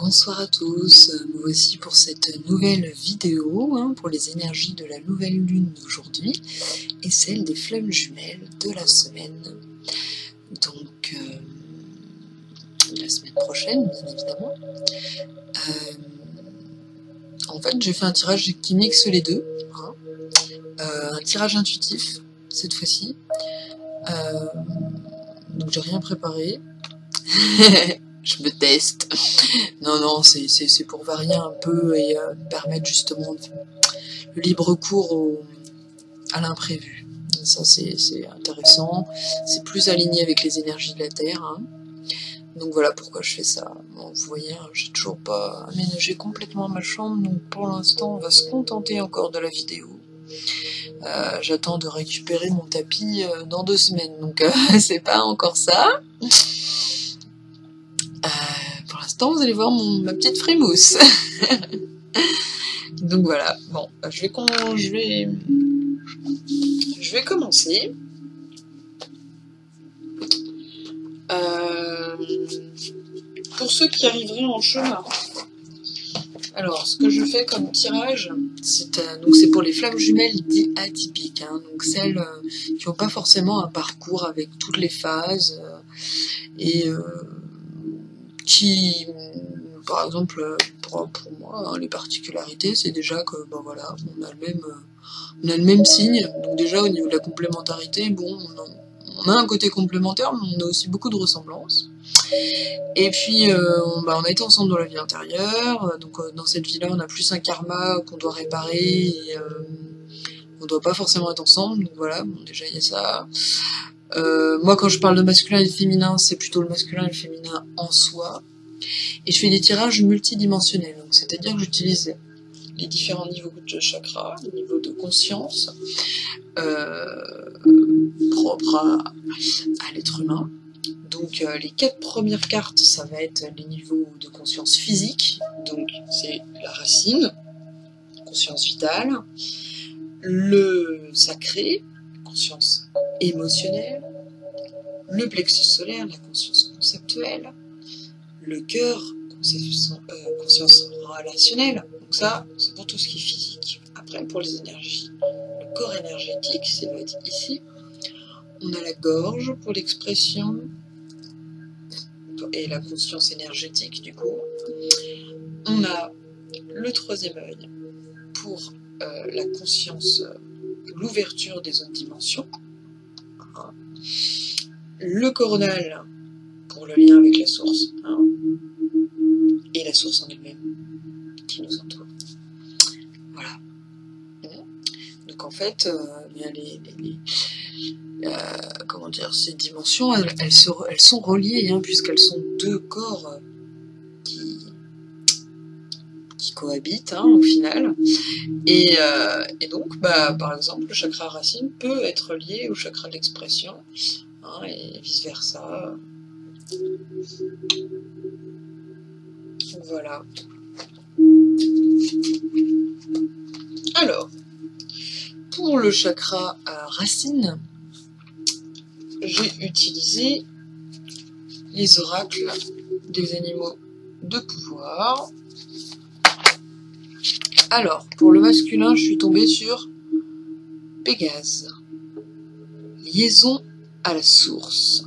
Bonsoir à tous, nous voici pour cette nouvelle vidéo pour les énergies de la nouvelle lune d'aujourd'hui et celle des flammes jumelles de la semaine. Donc la semaine prochaine bien évidemment. En fait j'ai fait un tirage qui mixe les deux, un tirage intuitif cette fois-ci, donc j'ai rien préparé. Je me teste. Non, c'est pour varier un peu et permettre justement le libre cours à l'imprévu. Ça c'est intéressant, c'est plus aligné avec les énergies de la Terre. Donc voilà pourquoi je fais ça. Bon, vous voyez, j'ai toujours pas aménagé complètement ma chambre, donc pour l'instant on va se contenter encore de la vidéo. J'attends de récupérer mon tapis dans 2 semaines, donc c'est pas encore ça. Pour l'instant, vous allez voir ma petite frimousse. Donc voilà, bon, je vais commencer. Pour ceux qui arriveraient en chemin, alors ce que je fais comme tirage, c'est pour les flammes jumelles atypiques, donc celles qui n'ont pas forcément un parcours avec toutes les phases et qui, par exemple, pour moi, les particularités, c'est déjà que, voilà, on a le même signe, donc déjà au niveau de la complémentarité, bon, on a un côté complémentaire, mais on a aussi beaucoup de ressemblances. Et puis, on a été ensemble dans la vie antérieure, donc dans cette vie-là, on a plus un karma qu'on doit réparer, et on doit pas forcément être ensemble, donc voilà, bon, déjà il y a ça. Moi, quand je parle de masculin et de féminin, c'est plutôt le masculin et le féminin en soi. Et je fais des tirages multidimensionnels, donc c'est-à-dire que j'utilise les différents niveaux de chakra, les niveaux de conscience propres à l'être humain. Donc les 4 premières cartes, ça va être les niveaux de conscience physique, donc c'est la racine, conscience vitale, le sacré, conscience émotionnelle, le plexus solaire, la conscience conceptuelle, le cœur, conscience relationnelle, donc ça c'est pour tout ce qui est physique. Après pour les énergies, le corps énergétique, ça va être ici, on a la gorge pour l'expression et la conscience énergétique du coup, on a le 3e œil pour la conscience, l'ouverture des autres dimensions, le coronal pour le lien avec la source, et la source en elle-même qui nous entoure. Voilà. Donc en fait, comment dire, ces dimensions, elles sont reliées, puisqu'elles sont 2 corps qui cohabitent au final. Et donc, par exemple, le chakra racine peut être lié au chakra de l'expression, et vice versa. Voilà. Alors, pour le chakra racine, j'ai utilisé les oracles des animaux de pouvoir. Alors, pour le masculin, je suis tombée sur Pégase. Liaison à la source.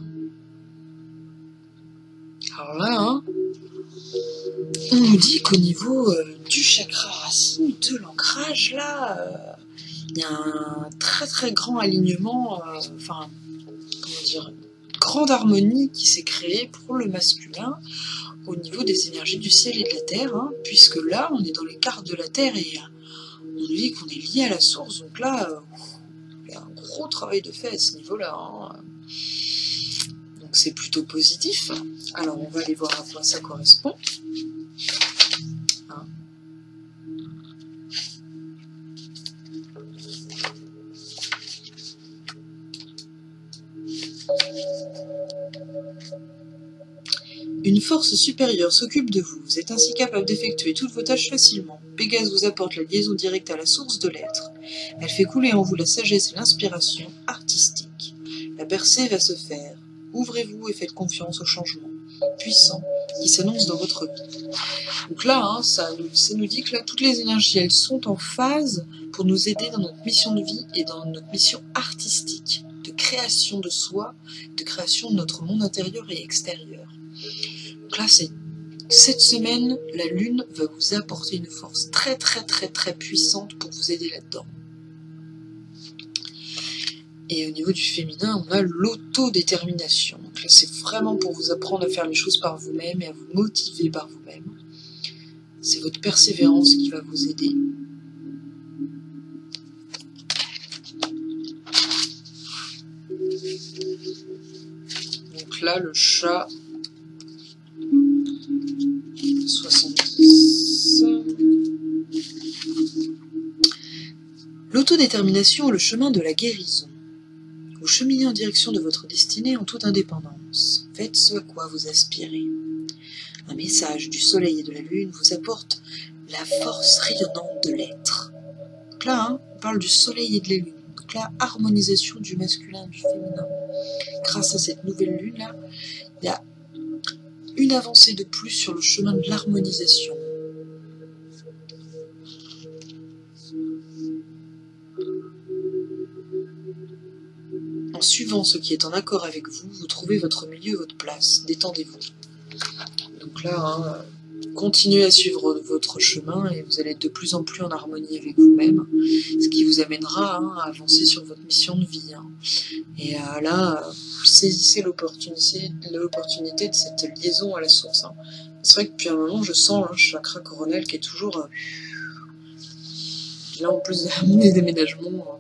Alors là, on nous dit qu'au niveau du chakra racine, de l'ancrage, là, il y a un très très grand alignement, grande harmonie qui s'est créée pour le masculin au niveau des énergies du ciel et de la terre, puisque là, on est dans les cartes de la terre et on nous dit qu'on est lié à la source, donc là, il y a un gros travail de fait à ce niveau-là. Donc c'est plutôt positif. Alors on va aller voir à quoi ça correspond. Une force supérieure s'occupe de vous. Vous êtes ainsi capable d'effectuer toutes vos tâches facilement. Pégase vous apporte la liaison directe à la source de l'être. Elle fait couler en vous la sagesse et l'inspiration artistique. La percée va se faire. Ouvrez-vous et faites confiance au changement. Puissant, qui s'annonce dans votre vie. Donc là, hein, ça nous dit que là, toutes les énergies, elles sont en phase pour nous aider dans notre mission de vie et dans notre mission artistique, de création de soi, de création de notre monde intérieur et extérieur. Donc là, cette semaine, la Lune va vous apporter une force très puissante pour vous aider là-dedans. Et au niveau du féminin, on a l'autodétermination. Donc là, c'est vraiment pour vous apprendre à faire les choses par vous-même et à vous motiver par vous-même. C'est votre persévérance qui va vous aider. Donc là, le chat 70. L'autodétermination est le chemin de la guérison. Vous cheminez en direction de votre destinée en toute indépendance. Faites ce à quoi vous aspirez. Un message du soleil et de la lune vous apporte la force rayonnante de l'être. Donc là, hein, on parle du soleil et de la lune. Donc là, harmonisation du masculin et du féminin. Grâce à cette nouvelle lune-là, il y a une avancée de plus sur le chemin de l'harmonisation. En suivant ce qui est en accord avec vous, vous trouvez votre milieu, votre place. Détendez-vous. Donc là, hein, continuez à suivre votre chemin et vous allez être de plus en plus en harmonie avec vous-même, ce qui vous amènera à avancer sur votre mission de vie. Et là, saisissez l'opportunité de cette liaison à la source. C'est vrai que depuis un moment, je sens le chakra coronal qui est toujours... Là, en plus de mes déménagements,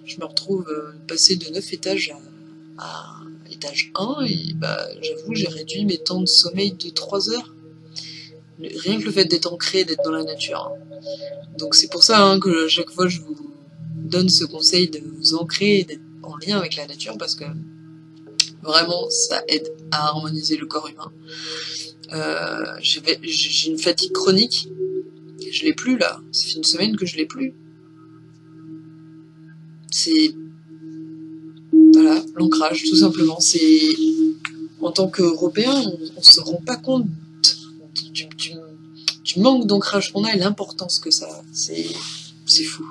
je me retrouve passé de 9 étages à étage 1 et j'avoue, j'ai réduit mes temps de sommeil de 3 heures. Rien que le fait d'être ancré, d'être dans la nature. Donc c'est pour ça que à chaque fois je vous donne ce conseil de vous ancrer et d'être en lien avec la nature parce que vraiment ça aide à harmoniser le corps humain. J'ai une fatigue chronique. Je l'ai plus là, ça fait une semaine que je l'ai plus. C'est... Voilà, l'ancrage tout simplement. C'est... En tant qu'Européens, on se rend pas compte du manque d'ancrage qu'on a et l'importance que ça a. C'est fou.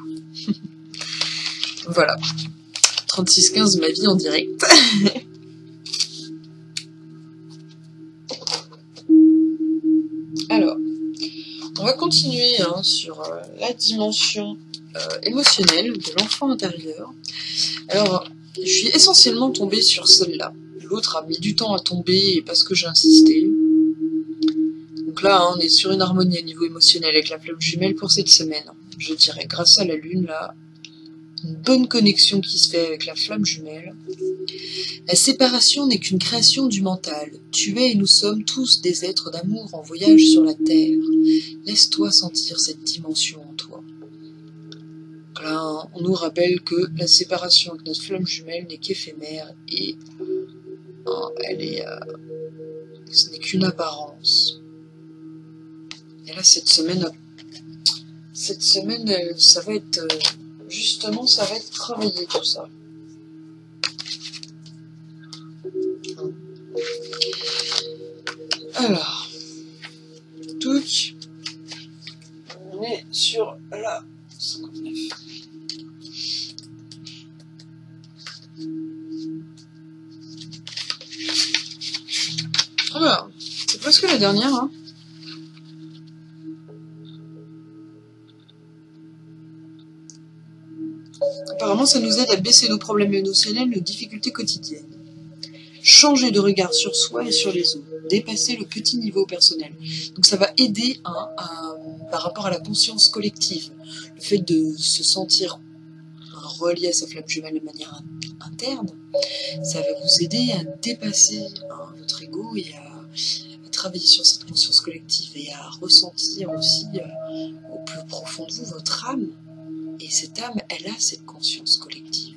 Voilà. 36-15, ma vie en direct. Alors, on va continuer sur la dimension émotionnelle de l'enfant intérieur. Alors, je suis essentiellement tombée sur celle-là. L'autre a mis du temps à tomber parce que j'ai insisté. Donc là, on est sur une harmonie au niveau émotionnel avec la flamme jumelle pour cette semaine. Je dirais, grâce à la lune, là, une bonne connexion qui se fait avec la flamme jumelle. La séparation n'est qu'une création du mental. Tu es et nous sommes tous des êtres d'amour en voyage sur la terre. Laisse-toi sentir cette dimension en toi. Là, on nous rappelle que la séparation avec notre flamme jumelle n'est qu'éphémère et ce n'est qu'une apparence. Et là, cette semaine, ça va être justement, ça va être travaillé tout ça. Alors, on est sur la 59. Alors, c'est presque la dernière. Apparemment, ça nous aide à baisser nos problèmes émotionnels, nos difficultés quotidiennes. Changer de regard sur soi et sur les autres. Dépasser le petit niveau personnel. Donc ça va aider par rapport à la conscience collective. Le fait de se sentir relié à sa flamme jumelle de manière interne, ça va vous aider à dépasser votre ego et à travailler sur cette conscience collective et à ressentir aussi au plus profond de vous votre âme. Et cette âme, elle a cette conscience collective.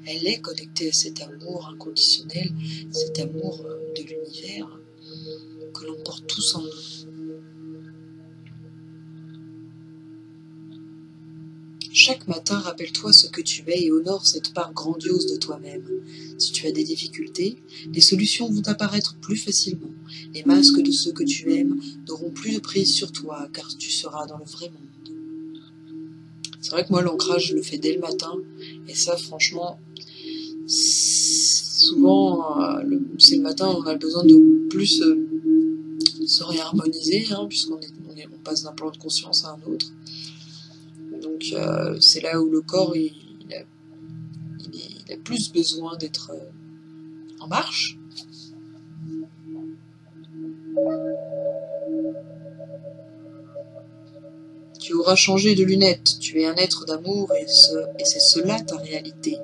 Elle est connectée à cet amour inconditionnel, cet amour de l'univers que l'on porte tous en nous. Chaque matin, rappelle-toi ce que tu es et honore cette part grandiose de toi-même. Si tu as des difficultés, les solutions vont apparaître plus facilement. Les masques de ceux que tu aimes n'auront plus de prise sur toi, car tu seras dans le vrai monde. C'est vrai que moi, l'ancrage, je le fais dès le matin, et ça, franchement, souvent, c'est le matin, on a besoin de plus se réharmoniser, hein, puisqu'on passe d'un plan de conscience à un autre. Donc c'est là où le corps il a plus besoin d'être en marche. Tu auras changé de lunettes, tu es un être d'amour et c'est cela ta réalité.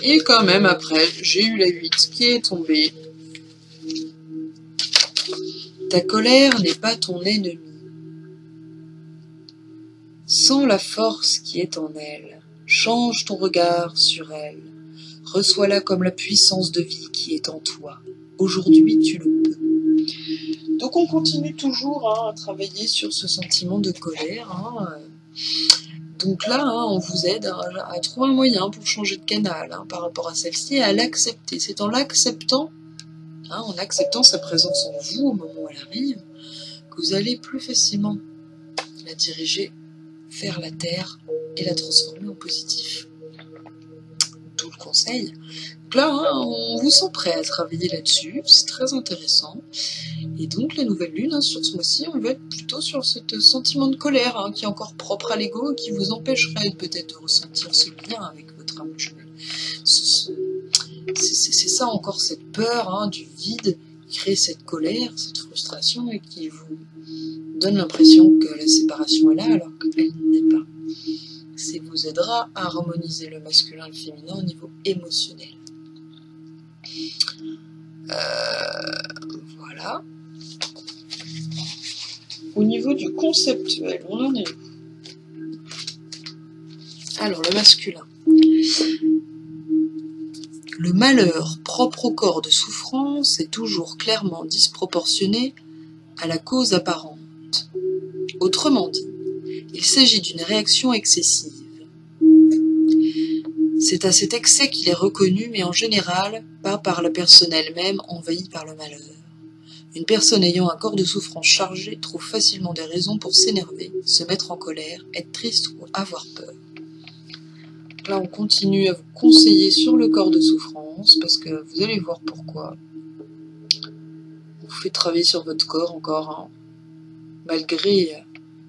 Et quand même après, j'ai eu la 8 qui est tombée. Ta colère n'est pas ton ennemi. Sens la force qui est en elle. Change ton regard sur elle. Reçois-la comme la puissance de vie qui est en toi. Aujourd'hui, tu le peux. Donc on continue toujours à travailler sur ce sentiment de colère. Donc là, on vous aide à trouver un moyen pour changer de canal par rapport à celle-ci et à l'accepter. C'est en l'acceptant, en acceptant sa présence en vous au moment où elle arrive, que vous allez plus facilement la diriger vers la terre et la transformer en positif. Tout le conseil. Donc là, on vous sent prêt à travailler là-dessus, c'est très intéressant. Et donc la nouvelle lune, sur ce mois-ci, on va être plutôt sur ce sentiment de colère qui est encore propre à l'ego et qui vous empêcherait peut-être de ressentir ce lien avec votre âme jumelle. C'est ça encore, cette peur du vide qui crée cette colère, cette frustration et qui vous donne l'impression que la séparation est là alors qu'elle n'est pas. Ça vous aidera à harmoniser le masculin et le féminin au niveau émotionnel. Voilà. Au niveau du conceptuel, on en est où? Alors, le masculin. Le malheur propre au corps de souffrance est toujours clairement disproportionné à la cause apparente. Autrement dit, il s'agit d'une réaction excessive. C'est à cet excès qu'il est reconnu, mais en général, pas par la personne elle-même envahie par le malheur. Une personne ayant un corps de souffrance chargé trouve facilement des raisons pour s'énerver, se mettre en colère, être triste ou avoir peur. Là, on continue à vous conseiller sur le corps de souffrance, parce que vous allez voir pourquoi. On vous fait travailler sur votre corps encore, malgré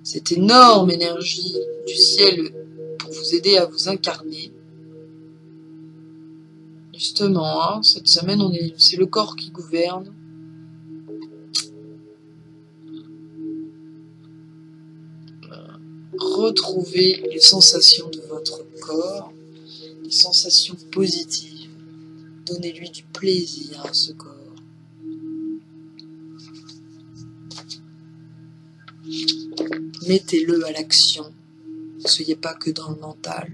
cette énorme énergie du ciel pour vous aider à vous incarner. Justement, cette semaine, c'est le corps qui gouverne. Retrouvez les sensations de votre corps, les sensations positives. Donnez-lui du plaisir à ce corps. Mettez-le à l'action. Ne soyez pas que dans le mental.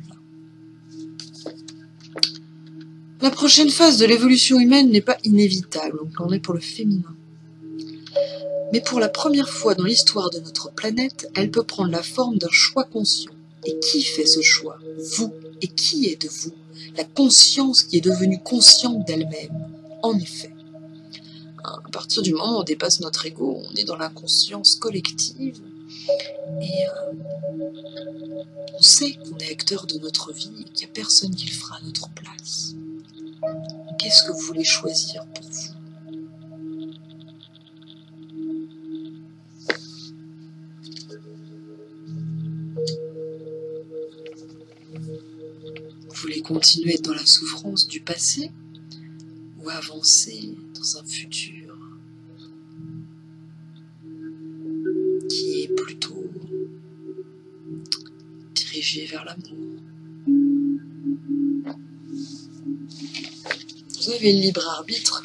La prochaine phase de l'évolution humaine n'est pas inévitable, donc on est pour le féminin. Mais pour la première fois dans l'histoire de notre planète, elle peut prendre la forme d'un choix conscient. Et qui fait ce choix? Vous. Et qui êtes-vous? La conscience qui est devenue consciente d'elle-même. En effet, à partir du moment où on dépasse notre ego, on est dans l'inconscience collective. Et on sait qu'on est acteur de notre vie et qu'il n'y a personne qui le fera à notre place. Qu'est-ce que vous voulez choisir pour vous? Vous voulez continuer dans la souffrance du passé ou avancer dans un futur qui est plutôt dirigé vers l'amour? Vous avez le libre arbitre,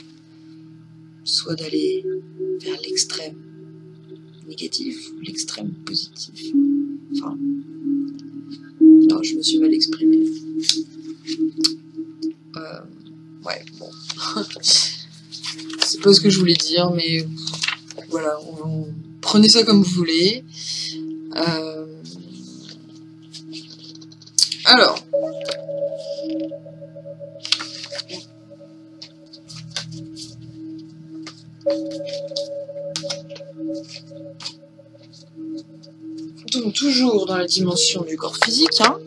soit d'aller vers l'extrême négatif ou l'extrême positif. Enfin, non, je me suis mal exprimée. Ouais, bon. C'est pas ce que je voulais dire, mais voilà, prenez ça comme vous voulez. Alors, donc toujours dans la dimension du corps physique, hein,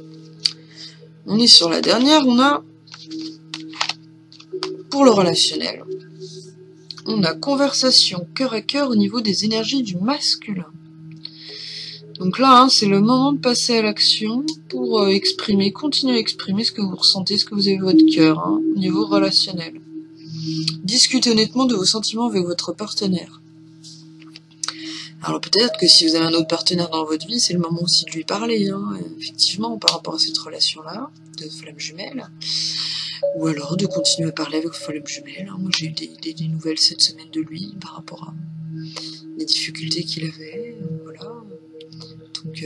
on est sur la dernière, on a, pour le relationnel, on a conversation cœur à cœur au niveau des énergies du masculin. Donc là, hein, c'est le moment de passer à l'action pour exprimer, continuer à exprimer ce que vous ressentez, ce que vous avez dans votre cœur, hein, au niveau relationnel. Discutez honnêtement de vos sentiments avec votre partenaire. Alors peut-être que si vous avez un autre partenaire dans votre vie, c'est le moment aussi de lui parler, hein, effectivement, par rapport à cette relation-là, de flamme jumelle. Ou alors de continuer à parler avec vos flammes jumelles. Hein. Moi j'ai eu des nouvelles cette semaine de lui par rapport à les difficultés qu'il avait, voilà. Donc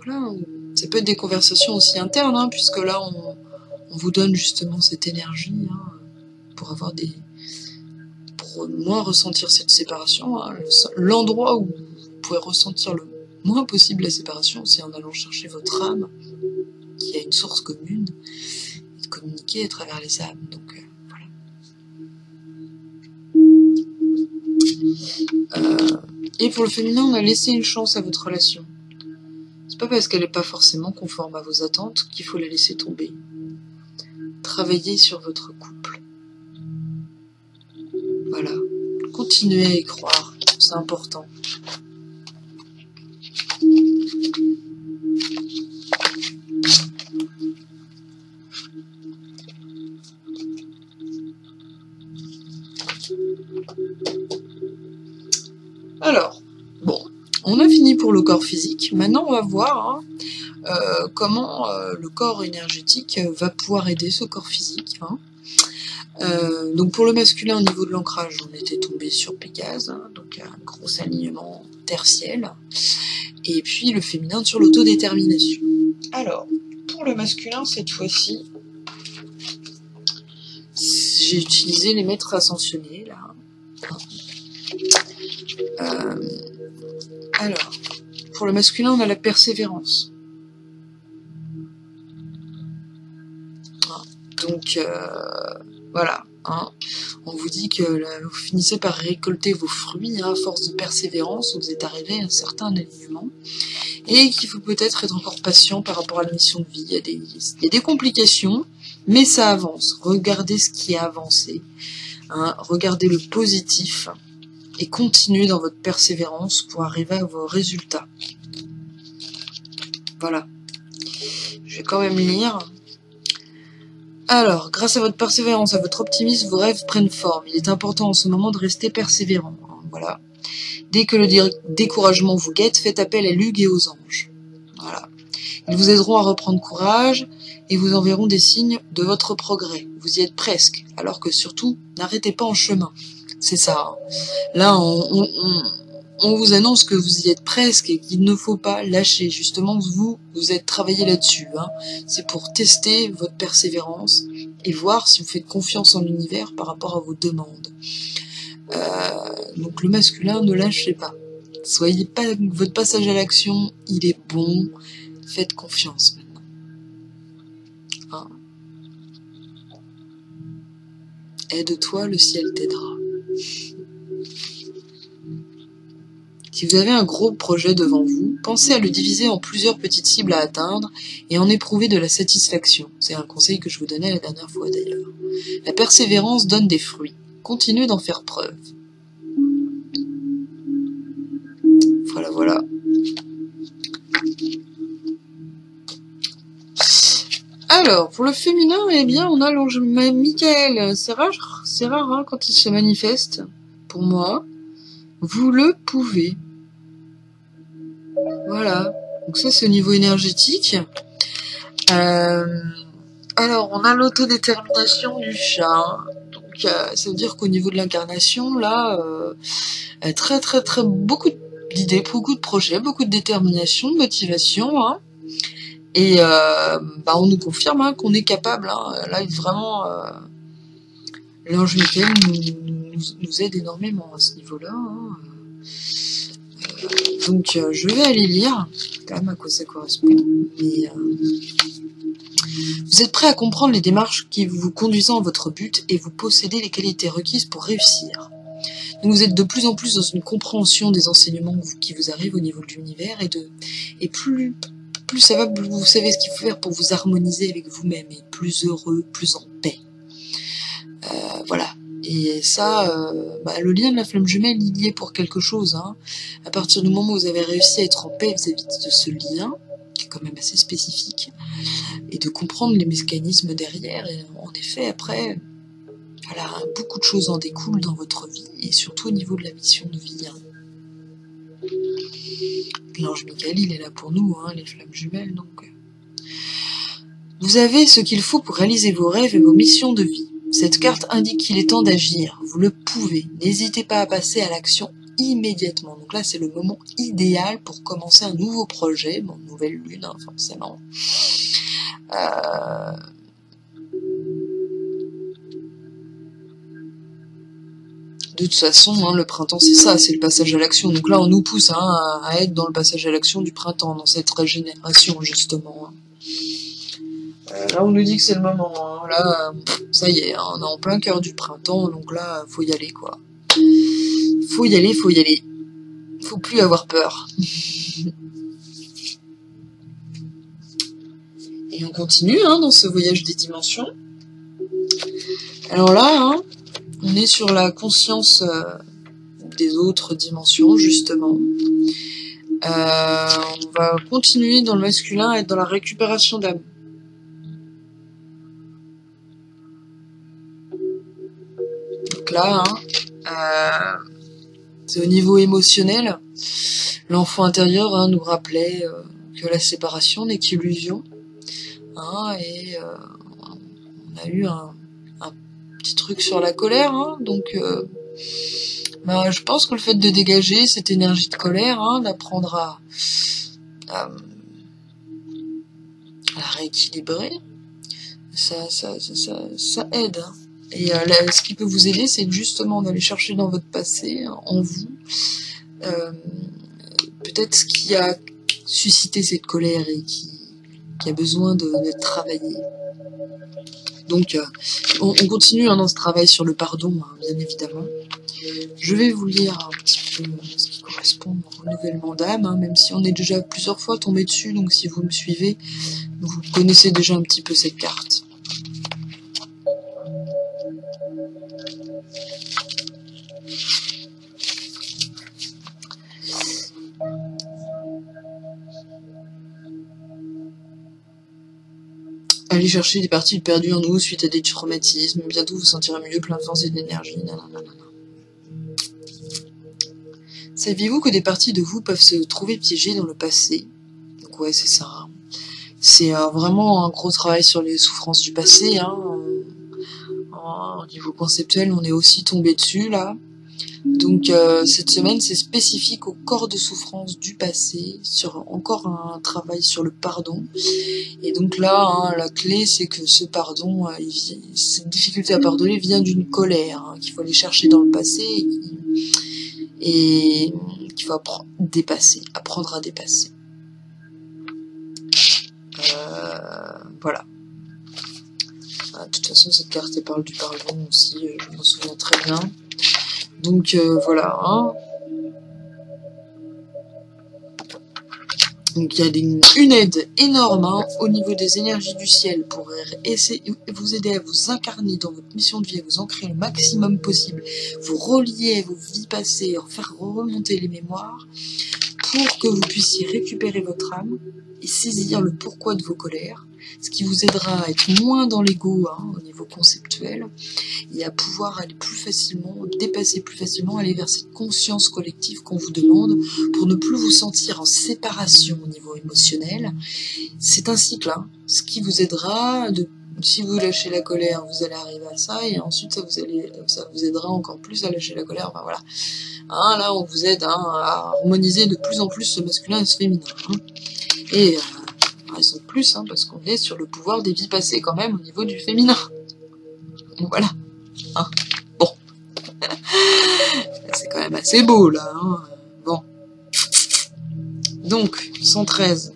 voilà, ça peut être des conversations aussi internes, hein, puisque là on vous donne justement cette énergie, hein, pour avoir pour moins ressentir cette séparation, hein. L'endroit où vous pouvez ressentir le moins possible la séparation, c'est en allant chercher votre âme, qui a une source commune, et de communiquer à travers les âmes. Donc voilà. Et pour le féminin, on a laissé une chance à votre relation. C'est pas parce qu'elle n'est pas forcément conforme à vos attentes qu'il faut la laisser tomber. Travaillez sur votre couple. Voilà. Continuez à y croire. C'est important. Alors, bon, on a fini pour le corps physique. Maintenant, on va voir comment le corps énergétique va pouvoir aider ce corps physique. Hein. Donc pour le masculin, au niveau de l'ancrage, on était tombé sur Pégase, hein, donc un gros alignement tertiel. Et puis le féminin sur l'autodétermination. Alors, pour le masculin, cette fois-ci, j'ai utilisé les maîtres ascensionnés, là. Alors, pour le masculin, on a la persévérance. Donc, voilà. Hein. On vous dit que là, vous finissez par récolter vos fruits, hein, à force de persévérance, vous êtes arrivé à un certain alignement. Et qu'il faut peut-être être encore patient par rapport à la mission de vie. Il y a des complications, mais ça avance. Regardez ce qui a avancé. Hein. Regardez le positif. Et continuez dans votre persévérance pour arriver à vos résultats. Voilà. Je vais quand même lire. Alors, grâce à votre persévérance, à votre optimisme, vos rêves prennent forme. Il est important en ce moment de rester persévérant. Voilà. Dès que le découragement vous guette, faites appel à l'Hugues et aux anges. Voilà. Ils vous aideront à reprendre courage et vous enverront des signes de votre progrès. Vous y êtes presque. Alors que surtout, n'arrêtez pas en chemin. C'est ça. Hein. Là, on vous annonce que vous y êtes presque et qu'il ne faut pas lâcher. Justement, vous êtes travaillé là-dessus. Hein. C'est pour tester votre persévérance et voir si vous faites confiance en l'univers par rapport à vos demandes. Donc le masculin, ne lâchez pas. Soyez pas, votre passage à l'action, il est bon. Faites confiance maintenant. Hein. Aide-toi, le ciel t'aidera. Si vous avez un gros projet devant vous, pensez à le diviser en plusieurs petites cibles à atteindre et en éprouver de la satisfaction. C'est un conseil que je vous donnais la dernière fois d'ailleurs. La persévérance donne des fruits. Continuez d'en faire preuve. Voilà, voilà. Alors, pour le féminin, eh bien, on a l'ange Michael. C'est rare hein, quand il se manifeste. Pour moi, vous le pouvez. Voilà. Donc ça, c'est au niveau énergétique. Alors, on a l'autodétermination du chat. Donc, ça veut dire qu'au niveau de l'incarnation, là, beaucoup d'idées, beaucoup de projets, beaucoup de détermination, de motivation, hein. Et on nous confirme hein, qu'on est capable. Hein. Là, vraiment, l'ange Michael nous aide énormément à ce niveau-là. Hein. Donc je vais aller lire quand même à quoi ça correspond. Mais vous êtes prêt à comprendre les démarches qui vous conduisent à votre but et vous possédez les qualités requises pour réussir. Donc vous êtes de plus en plus dans une compréhension des enseignements qui vous arrivent au niveau de l'univers et plus ça va, plus vous savez ce qu'il faut faire pour vous harmoniser avec vous-même et être plus heureux, plus en paix. Voilà. Et ça, le lien de la flamme jumelle, il y est pour quelque chose. Hein. À partir du moment où vous avez réussi à être en paix vis-à-vis de ce lien, qui est quand même assez spécifique, et de comprendre les mécanismes derrière, et en effet, après, voilà, beaucoup de choses en découlent dans votre vie, et surtout au niveau de la mission de vie. Hein. L'ange Michael, il est là pour nous, hein, les flammes jumelles, donc... Vous avez ce qu'il faut pour réaliser vos rêves et vos missions de vie. Cette carte indique qu'il est temps d'agir. Vous le pouvez. N'hésitez pas à passer à l'action immédiatement. Donc là, c'est le moment idéal pour commencer un nouveau projet. Bon, nouvelle lune, hein, forcément. De toute façon, hein, le printemps, c'est ça, c'est le passage à l'action. Donc là, on nous pousse hein, à être dans le passage à l'action du printemps, dans cette régénération, justement. Hein. Là, on nous dit que c'est le moment. Hein. Là, ça y est, hein, on est en plein cœur du printemps, donc là, faut y aller, quoi. Faut y aller, faut y aller. Faut plus avoir peur. Et on continue hein, dans ce voyage des dimensions. Alors là, hein, on est sur la conscience des autres dimensions, justement. On va continuer dans le masculin, être dans la récupération d'âme. Donc là, hein, c'est au niveau émotionnel. L'enfant intérieur hein, nous rappelait que la séparation n'est qu'illusion. Hein, et on a eu un petit truc sur la colère. Hein, donc, je pense que le fait de dégager cette énergie de colère, hein, d'apprendre à la rééquilibrer, ça aide. Hein. Et ce qui peut vous aider, c'est justement d'aller chercher dans votre passé, en vous, peut-être ce qui a suscité cette colère et qui a besoin d'être travaillé. Donc, on continue hein, dans ce travail sur le pardon, hein, bien évidemment. Je vais vous lire un petit peu ce qui correspond au renouvellement d'âme, hein, même si on est déjà plusieurs fois tombé dessus, donc si vous me suivez, vous connaissez déjà un petit peu cette carte. Allez chercher des parties perdues en nous suite à des traumatismes. Bientôt vous sentirez mieux, plein de force et d'énergie. Saviez-vous que des parties de vous peuvent se trouver piégées dans le passé? Donc ouais, c'est ça. C'est vraiment un gros travail sur les souffrances du passé. Hein. Au niveau conceptuel, on est aussi tombé dessus là. Donc cette semaine, c'est spécifique au corps de souffrance du passé, sur encore un travail sur le pardon. Et donc là, hein, la clé, c'est que ce pardon, cette difficulté à pardonner vient d'une colère, hein, qu'il faut aller chercher dans le passé et qu'il faut apprendre à dépasser. Voilà. De toute façon, cette carte, elle parle du pardon aussi, je m'en souviens très bien. Donc voilà. Hein. Donc il y a une aide énorme hein, au niveau des énergies du ciel pour essayer vous aider à vous incarner dans votre mission de vie, à vous ancrer le maximum possible, vous relier à vos vies passées, faire remonter les mémoires pour que vous puissiez récupérer votre âme et saisir le pourquoi de vos colères, ce qui vous aidera à être moins dans l'ego hein, au niveau conceptuel et à pouvoir aller plus facilement, dépasser plus facilement, aller vers cette conscience collective qu'on vous demande pour ne plus vous sentir en séparation au niveau émotionnel. C'est un cycle, hein, ce qui vous aidera, si vous lâchez la colère, vous allez arriver à ça, et ensuite ça vous aidera encore plus à lâcher la colère, enfin voilà. Hein, là on vous aide hein, à harmoniser de plus en plus ce masculin et ce féminin. Hein. Et raison de plus, hein, parce qu'on est sur le pouvoir des vies passées quand même au niveau du féminin. Voilà. Hein. Bon. C'est quand même assez beau là. Hein. Bon. Donc, 113.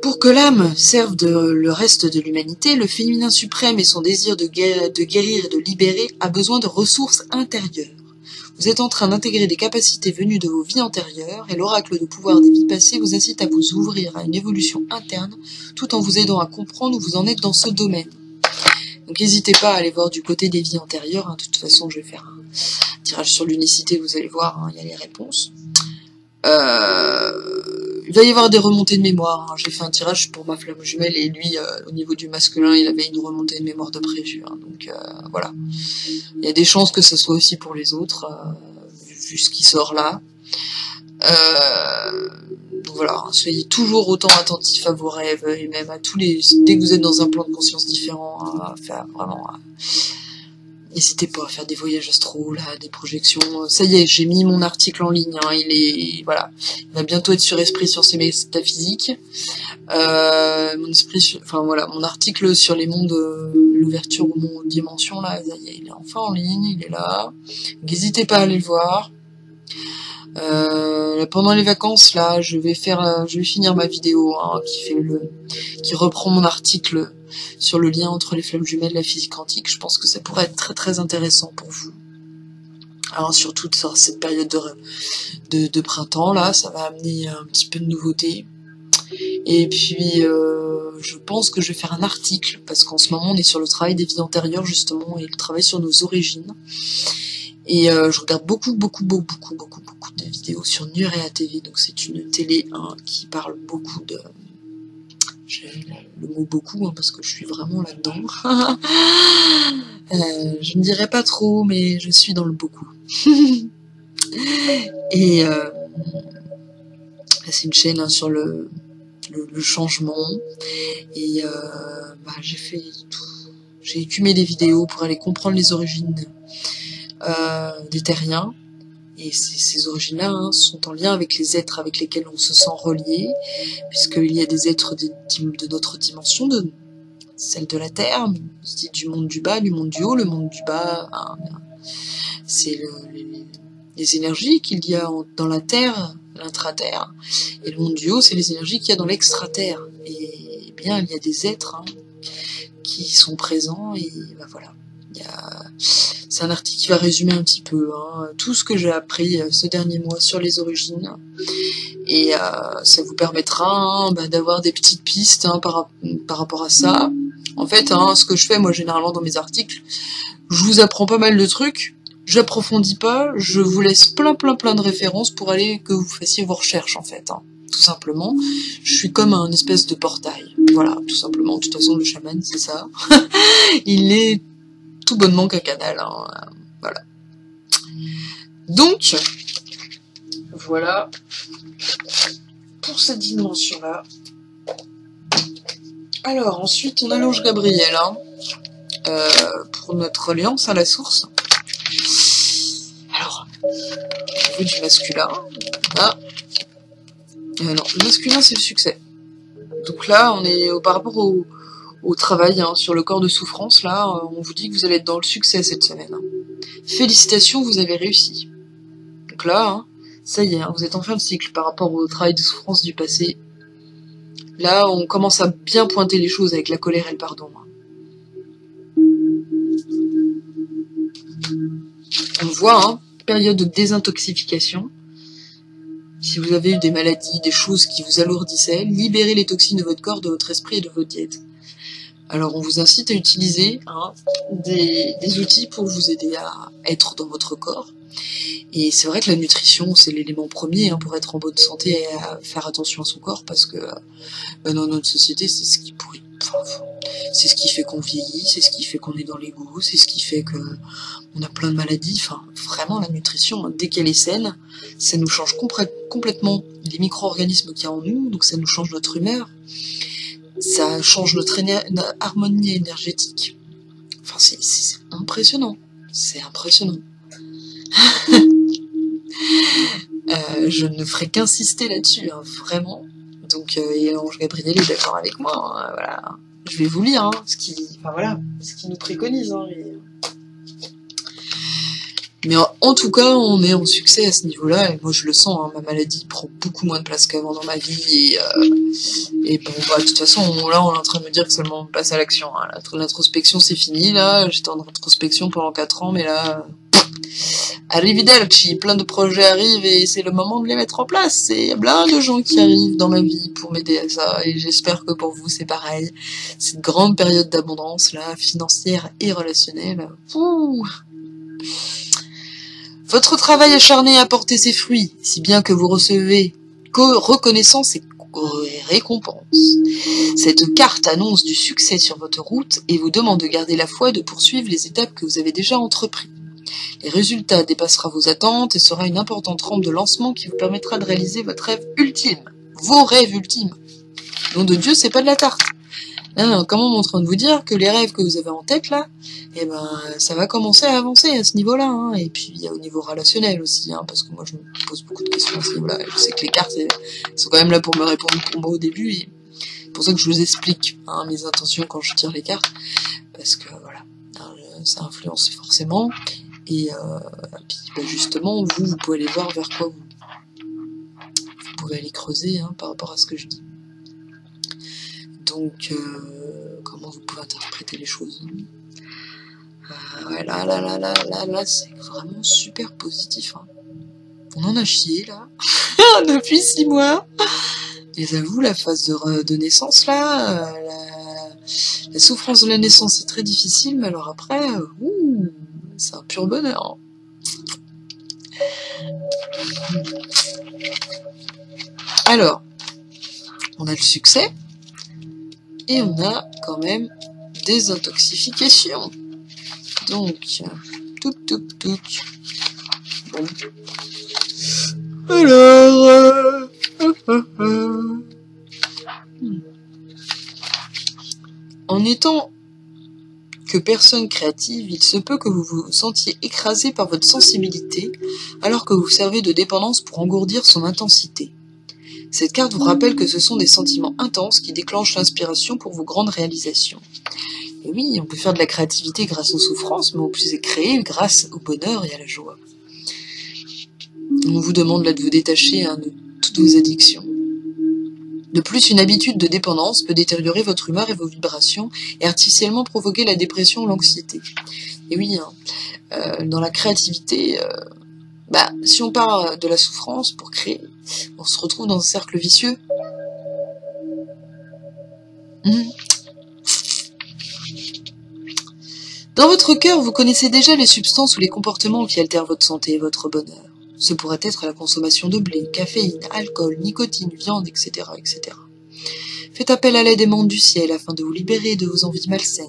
Pour que l'âme serve le reste de l'humanité, le féminin suprême et son désir de guérir et de libérer a besoin de ressources intérieures. Vous êtes en train d'intégrer des capacités venues de vos vies antérieures et l'oracle de pouvoir des vies passées vous incite à vous ouvrir à une évolution interne tout en vous aidant à comprendre où vous en êtes dans ce domaine. Donc n'hésitez pas à aller voir du côté des vies antérieures, hein. De toute façon je vais faire un tirage sur l'unicité, vous allez voir, hein, il y a les réponses. Il va y avoir des remontées de mémoire, hein. J'ai fait un tirage pour ma flamme jumelle et lui, au niveau du masculin, il avait une remontée de mémoire de prévu, hein. Donc voilà. Il y a des chances que ce soit aussi pour les autres, vu ce qui sort là. Donc voilà, soyez toujours autant attentifs à vos rêves et même à tous les... Dès que vous êtes dans un plan de conscience différent, à faire vraiment... N'hésitez pas à faire des voyages astraux, là, des projections. Ça y est, j'ai mis mon article en ligne, hein, voilà, il va bientôt être sur Esprit Sciences et Métaphysique. Mon article sur les mondes, l'ouverture aux mondes dimensions, là, ça y est, il est enfin en ligne, il est là. N'hésitez pas à aller le voir. Pendant les vacances, là, je vais finir ma vidéo, hein, qui reprend mon article sur le lien entre les flammes jumelles et la physique quantique. Je pense que ça pourrait être très très intéressant pour vous. Alors surtout cette période de printemps, là, ça va amener un petit peu de nouveauté. Et puis, je pense que je vais faire un article, parce qu'en ce moment, on est sur le travail des vies antérieures, justement, et le travail sur nos origines. Et je regarde beaucoup de vidéos sur Nurea TV, donc c'est une télé, hein, qui parle beaucoup de... J'ai le mot beaucoup, hein, parce que je suis vraiment là-dedans. Je ne dirais pas trop, mais je suis dans le beaucoup. Et c'est une chaîne, hein, sur le changement. Et j'ai écumé des vidéos pour aller comprendre les origines des terriens. Et ces origines-là, hein, sont en lien avec les êtres avec lesquels on se sent relié, puisqu'il y a des êtres de notre dimension, celle de la Terre, du monde du bas, du monde du haut. Le monde du bas, hein, c'est les énergies qu'il y a dans la Terre, l'intra-terre, et le monde du haut, c'est les énergies qu'il y a dans l'extra-terre. Et bien, il y a des êtres, hein, qui sont présents, et ben voilà. C'est un article qui va résumer un petit peu, hein, tout ce que j'ai appris ce dernier mois sur les origines, et ça vous permettra, hein, d'avoir des petites pistes, hein, par rapport à ça. En fait, hein, ce que je fais moi généralement dans mes articles, je vous apprends pas mal de trucs, j'approfondis pas, je vous laisse plein de références pour aller que vous fassiez vos recherches, en fait, hein, tout simplement. Je suis comme un espèce de portail, voilà, tout simplement. De toute façon, le chaman, c'est ça. Il est tout bonnement qu'un canal, hein, voilà. Donc, voilà pour cette dimension-là. Alors, ensuite, on a l'ange Gabriel, hein, pour notre alliance à la source. Alors, au niveau du masculin, là, non, le masculin, c'est le succès. Donc là, on est par rapport au travail, hein, sur le corps de souffrance, là, on vous dit que vous allez être dans le succès cette semaine, hein. Félicitations, vous avez réussi. Donc là, hein, ça y est, hein, vous êtes en fin de cycle par rapport au travail de souffrance du passé. Là, on commence à bien pointer les choses avec la colère et le pardon, hein. On voit, hein, période de désintoxication. Si vous avez eu des maladies, des choses qui vous alourdissaient, libérez les toxines de votre corps, de votre esprit et de votre diète. Alors on vous incite à utiliser, hein, des outils pour vous aider à être dans votre corps. Et c'est vrai que la nutrition, c'est l'élément premier, hein, pour être en bonne santé et à faire attention à son corps, parce que dans notre société, c'est ce qui pourrit. C'est ce qui fait qu'on vieillit, c'est ce qui fait qu'on est dans l'ego, c'est ce qui fait que on a plein de maladies. Enfin, vraiment, la nutrition, hein, dès qu'elle est saine, ça nous change complètement les micro-organismes qu'il y a en nous, donc ça nous change notre humeur. Ça change notre harmonie énergétique. Enfin, c'est impressionnant. C'est impressionnant. Je ne ferai qu'insister là-dessus, hein, vraiment. Donc, et l'ange Gabriel est d'accord avec moi, hein, voilà. Je vais vous lire, hein, ce qu'il nous préconise, hein, Mais en tout cas, on est en succès à ce niveau-là, et moi je le sens, hein, ma maladie prend beaucoup moins de place qu'avant dans ma vie, et bon, bah, de toute façon, là on est en train de me dire que seulement on passe à l'action, hein. L'introspection c'est fini, là, j'étais en introspection pendant 4 ans, mais là, arrivederci, plein de projets arrivent, et c'est le moment de les mettre en place, et il y a plein de gens qui arrivent dans ma vie pour m'aider à ça, et j'espère que pour vous c'est pareil, cette grande période d'abondance, là, financière et relationnelle, ouh. Votre travail acharné a porté ses fruits, si bien que vous recevez reconnaissance et récompense. Cette carte annonce du succès sur votre route et vous demande de garder la foi et de poursuivre les étapes que vous avez déjà entreprises. Les résultats dépassera vos attentes et sera une importante rampe de lancement qui vous permettra de réaliser votre rêve ultime. Vos rêves ultimes. Nom de Dieu, c'est pas de la tarte. Hein, comment on est en train de vous dire que les rêves que vous avez en tête là, eh ben ça va commencer à avancer à ce niveau-là, hein. Et puis il y a au niveau relationnel aussi, hein, parce que moi je me pose beaucoup de questions à ce niveau-là. Je sais que les cartes elles sont quand même là pour me répondre pour moi au début, et c'est pour ça que je vous explique, hein, mes intentions quand je tire les cartes, parce que voilà, hein, ça influence forcément, et puis bah, justement vous pouvez aller voir vers quoi vous pouvez aller creuser, hein, par rapport à ce que je dis. Donc, comment vous pouvez interpréter les choses? Ouais, là, c'est vraiment super positif, hein. On en a chié, là, depuis 6 mois. Et j'avoue, la phase de naissance, là, la souffrance de la naissance est très difficile, mais alors après, c'est un pur bonheur, hein. Alors, on a le succès, et on a quand même des intoxifications. Donc, touc. Bon. Alors, en étant que personne créative, il se peut que vous vous sentiez écrasé par votre sensibilité, alors que vous servez de dépendance pour engourdir son intensité. Cette carte vous rappelle que ce sont des sentiments intenses qui déclenchent l'inspiration pour vos grandes réalisations. Et oui, on peut faire de la créativité grâce aux souffrances, mais on peut les créer grâce au bonheur et à la joie. On vous demande là de vous détacher, hein, de toutes vos addictions. De plus, une habitude de dépendance peut détériorer votre humeur et vos vibrations et artificiellement provoquer la dépression ou l'anxiété. Et oui, hein, dans la créativité, si on part de la souffrance pour créer, on se retrouve dans un cercle vicieux. Dans votre cœur, vous connaissez déjà les substances ou les comportements qui altèrent votre santé et votre bonheur. Ce pourrait être la consommation de blé, caféine, alcool, nicotine, viande, etc., etc. Faites appel à l'aide aimante du ciel afin de vous libérer de vos envies malsaines.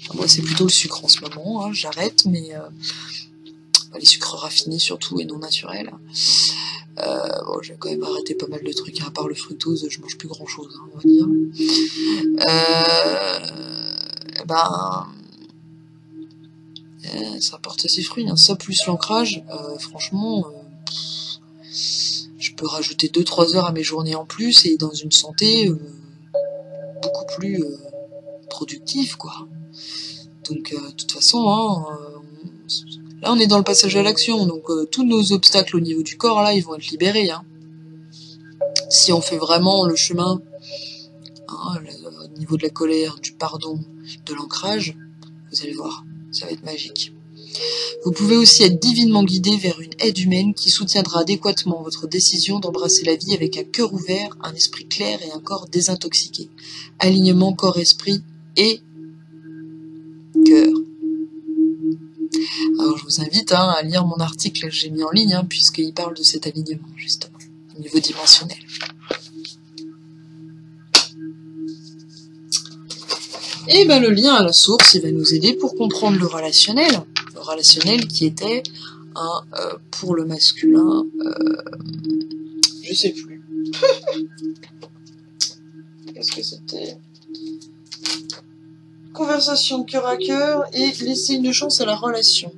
Enfin, moi, c'est plutôt le sucre en ce moment, hein, j'arrête, mais les sucres raffinés surtout et non naturels. Bon, j'ai quand même arrêté pas mal de trucs, hein, à part le fructose, je mange plus grand chose, hein, on va dire. Ça porte ses fruits, hein. Ça plus l'ancrage, franchement, je peux rajouter 2-3 heures à mes journées en plus et dans une santé beaucoup plus productive, quoi. Donc, de toute façon, hein, là on est dans le passage à l'action, donc tous nos obstacles au niveau du corps, là, ils vont être libérés, hein. Si on fait vraiment le chemin, hein, au niveau de la colère, du pardon, de l'ancrage, vous allez voir, ça va être magique. Vous pouvez aussi être divinement guidé vers une aide humaine qui soutiendra adéquatement votre décision d'embrasser la vie avec un cœur ouvert, un esprit clair et un corps désintoxiqué. Alignement corps-esprit et cœur. Alors je vous invite, hein, à lire mon article que j'ai mis en ligne, hein, puisqu'il parle de cet alignement, justement, au niveau dimensionnel. Et le lien à la source, il va nous aider pour comprendre le relationnel qui était pour le masculin, je sais plus. Qu'est-ce que c'était? Conversation cœur à cœur et laisser une chance à la relation.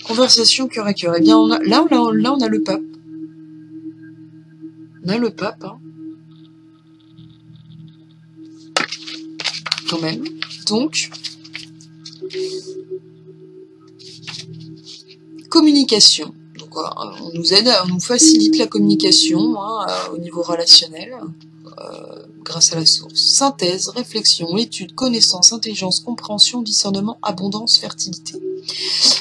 Conversation cœur à cœur. Eh bien, on a le pape. On a le pape, hein. Quand même. Donc, Communication. Donc, on nous aide, on nous facilite la communication au niveau relationnel grâce à la source. Synthèse, réflexion, étude, connaissance, intelligence, compréhension, discernement, abondance, fertilité.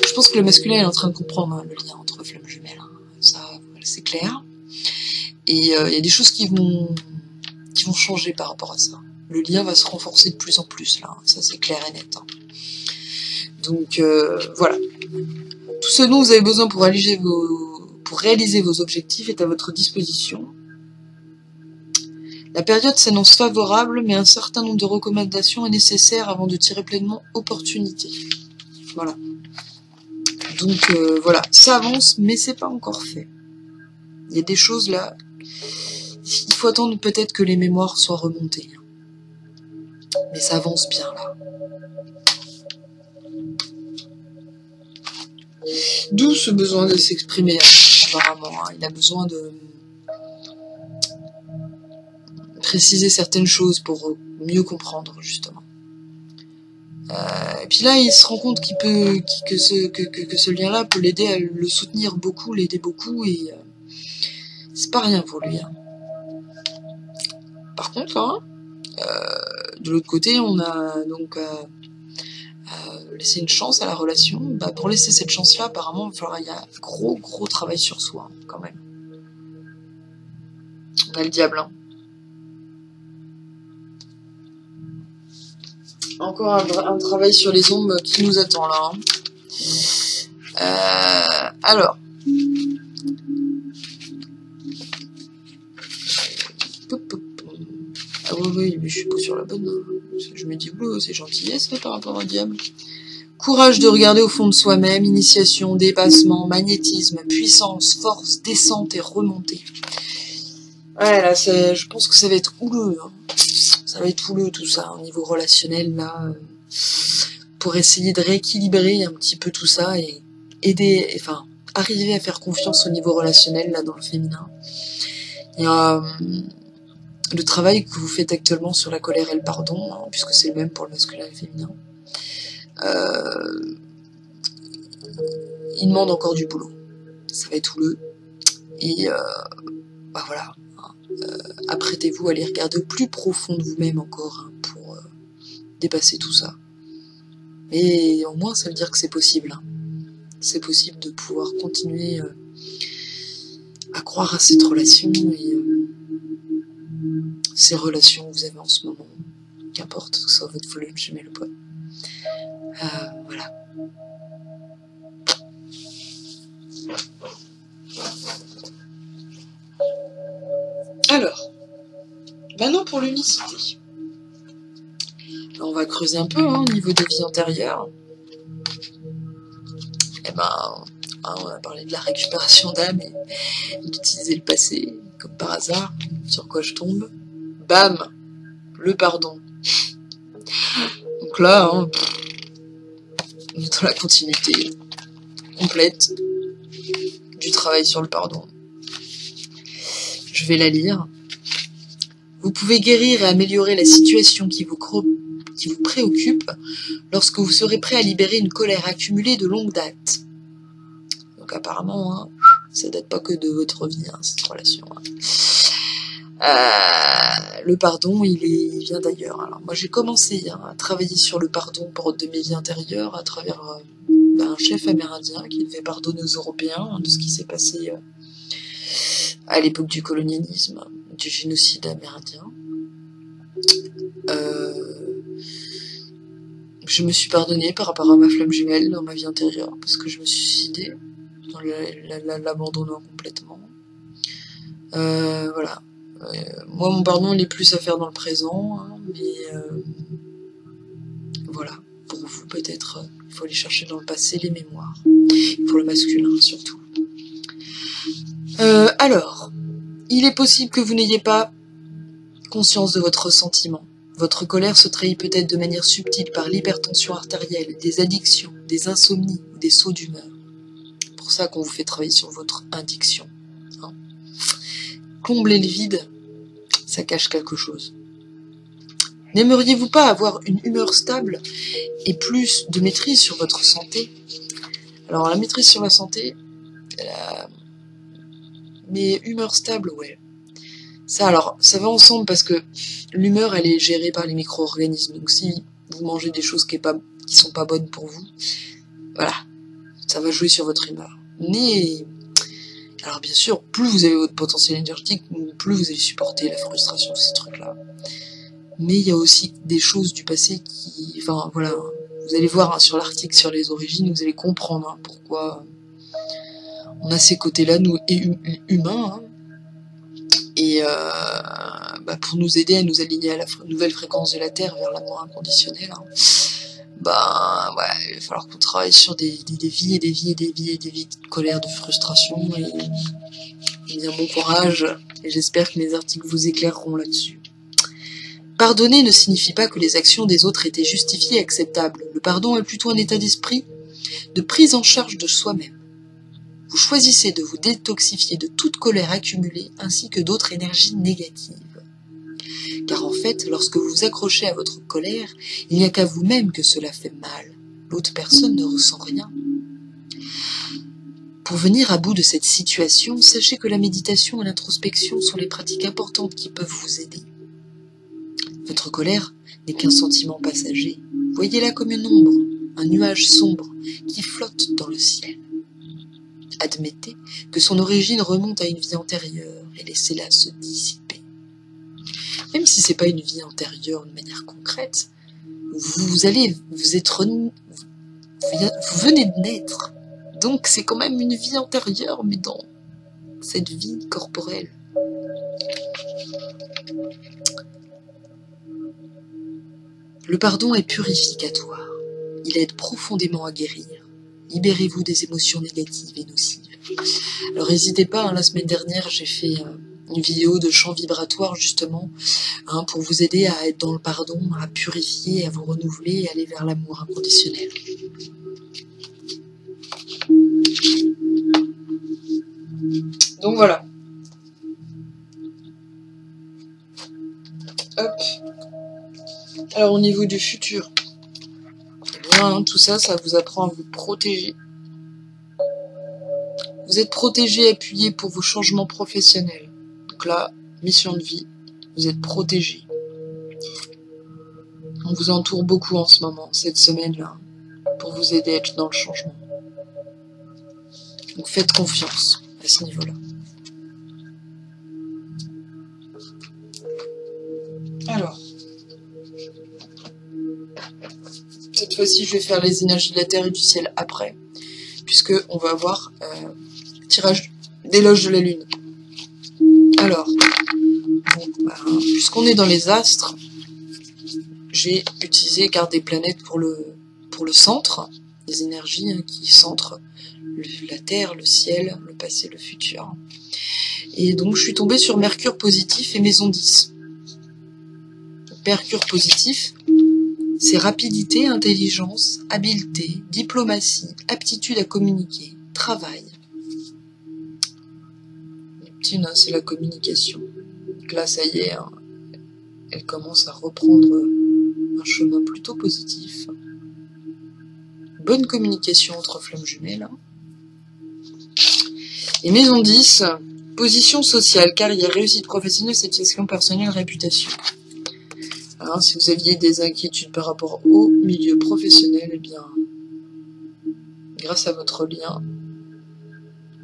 Je pense que le masculin est en train de comprendre le lien entre flammes jumelles. Ça, c'est clair. Et il y a des choses qui vont changer par rapport à ça. Le lien va se renforcer de plus en plus là. Ça, c'est clair et net. Donc voilà. Tout ce dont vous avez besoin pour réaliser vos objectifs est à votre disposition. La période s'annonce favorable, mais un certain nombre de recommandations est nécessaire avant de tirer pleinement opportunité. Voilà. Donc voilà, ça avance, mais c'est pas encore fait. Il y a des choses là, il faut attendre peut-être que les mémoires soient remontées. Mais ça avance bien là. D'où ce besoin de s'exprimer, apparemment. Il a besoin de préciser certaines choses pour mieux comprendre, justement. Et puis là, il se rend compte que ce lien-là peut l'aider à le soutenir beaucoup, l'aider beaucoup, et c'est pas rien pour lui. Par contre, de l'autre côté, on a donc laissé une chance à la relation. Pour laisser cette chance-là, apparemment, il y a un gros travail sur soi, quand même. On a le diable, Encore un travail sur les ombres qui nous attend là. Alors. Ah oui, mais je suis pas sur la bonne. Je me dis, c'est gentillesse là, par rapport au diable. Courage de regarder au fond de soi-même, initiation, dépassement, magnétisme, puissance, force, descente et remontée. Ouais, là, je pense que ça va être houleux. Ça va être houleux tout ça, au niveau relationnel, là, pour essayer de rééquilibrer un petit peu tout ça et aider, enfin, arriver à faire confiance au niveau relationnel, là, dans le féminin. Il y a le travail que vous faites actuellement sur la colère et le pardon, puisque c'est le même pour le masculin et le féminin. Il demande encore du boulot. Ça va être houleux. Et voilà. Apprêtez-vous à aller regarder au plus profond de vous-même encore pour dépasser tout ça. Et au moins, ça veut dire que c'est possible. C'est possible de pouvoir continuer à croire à cette relation et ces relations que vous avez en ce moment. Qu'importe, que ce soit votre flamme jumelle ou pas. Voilà. Alors, maintenant pour l'unicité. On va creuser un peu au niveau des vies antérieures. Et on a parlé de la récupération d'âme et d'utiliser le passé, comme par hasard. Sur quoi je tombe? Bam! Le pardon. Donc là, on est dans la continuité complète du travail sur le pardon. Je vais la lire. Vous pouvez guérir et améliorer la situation qui vous préoccupe lorsque vous serez prêt à libérer une colère accumulée de longue date. Donc apparemment, ça date pas que de votre vie, cette relation. Le pardon, il vient d'ailleurs. Alors moi j'ai commencé à travailler sur le pardon de mes vies intérieures à travers un chef amérindien qui devait pardonner aux Européens de ce qui s'est passé à l'époque du colonialisme, du génocide amérindien. Je me suis pardonnée par rapport à ma flamme jumelle dans ma vie antérieure parce que je me suis suicidée en l'abandonnant complètement. Voilà. Moi, mon pardon, il est plus à faire dans le présent, mais voilà. Pour vous, peut-être, il faut aller chercher dans le passé les mémoires. Pour le masculin, surtout. Alors, il est possible que vous n'ayez pas conscience de votre ressentiment. Votre colère se trahit peut-être de manière subtile par l'hypertension artérielle, des addictions, des insomnies ou des sauts d'humeur. C'est pour ça qu'on vous fait travailler sur votre addiction. Combler le vide, ça cache quelque chose. N'aimeriez-vous pas avoir une humeur stable et plus de maîtrise sur votre santé? Alors la maîtrise sur la santé, mais humeur stable, ouais. Ça, alors, ça va ensemble parce que l'humeur, elle est gérée par les micro-organismes. Donc si vous mangez des choses qui sont pas bonnes pour vous, voilà, ça va jouer sur votre humeur. Mais, alors bien sûr, plus vous avez votre potentiel énergétique, plus vous allez supporter la frustration, ces trucs-là. Mais il y a aussi des choses du passé qui... Enfin, voilà, vous allez voir sur l'article sur les origines, vous allez comprendre pourquoi on a ces côtés-là, nous, humains, et pour nous aider à nous aligner à la nouvelle fréquence de la Terre vers l'amour inconditionnel, il va falloir qu'on travaille sur des vies et des vies et des vies et des vies de colère, de frustration, et bien bon courage, et j'espère que mes articles vous éclaireront là-dessus. Pardonner ne signifie pas que les actions des autres étaient justifiées et acceptables. Le pardon est plutôt un état d'esprit de prise en charge de soi-même. Vous choisissez de vous détoxifier de toute colère accumulée ainsi que d'autres énergies négatives. Car en fait, lorsque vous vous accrochez à votre colère, il n'y a qu'à vous-même que cela fait mal. L'autre personne ne ressent rien. Pour venir à bout de cette situation, sachez que la méditation et l'introspection sont les pratiques importantes qui peuvent vous aider. Votre colère n'est qu'un sentiment passager. Voyez-la comme une ombre, un nuage sombre qui flotte dans le ciel. Admettez que son origine remonte à une vie antérieure et laissez-la se dissiper. Même si c'est pas une vie antérieure de manière concrète, vous venez de naître. Donc c'est quand même une vie antérieure, mais dans cette vie corporelle. Le pardon est purificatoire. Il aide profondément à guérir. Libérez-vous des émotions négatives et nocives. Alors n'hésitez pas, la semaine dernière j'ai fait une vidéo de chant vibratoire justement pour vous aider à être dans le pardon, à purifier, à vous renouveler et aller vers l'amour inconditionnel. Donc voilà. Hop. Alors au niveau du futur, eh bien, tout ça, ça vous apprend à vous protéger. Vous êtes protégé, appuyé pour vos changements professionnels. Donc là, mission de vie, vous êtes protégé. On vous entoure beaucoup en ce moment, cette semaine-là, pour vous aider à être dans le changement. Donc faites confiance à ce niveau-là. Alors, cette fois-ci, je vais faire les énergies de la Terre et du ciel après, puisque on va avoir tirage d'éloge de la Lune. Alors, puisqu'on est dans les astres, j'ai utilisé carte des planètes pour le centre, les énergies qui centrent la Terre, le ciel, le passé, le futur. Et donc je suis tombée sur Mercure positif et maison 10. Mercure positif, c'est rapidité, intelligence, habileté, diplomatie, aptitude à communiquer, travail. Neptune, c'est la communication. Donc là, ça y est, elle commence à reprendre un chemin plutôt positif. Bonne communication entre flammes jumelles. Et maison 10, position sociale, carrière, réussite professionnelle, satisfaction personnelle, réputation. Alors, si vous aviez des inquiétudes par rapport au milieu professionnel, eh bien, grâce à votre lien,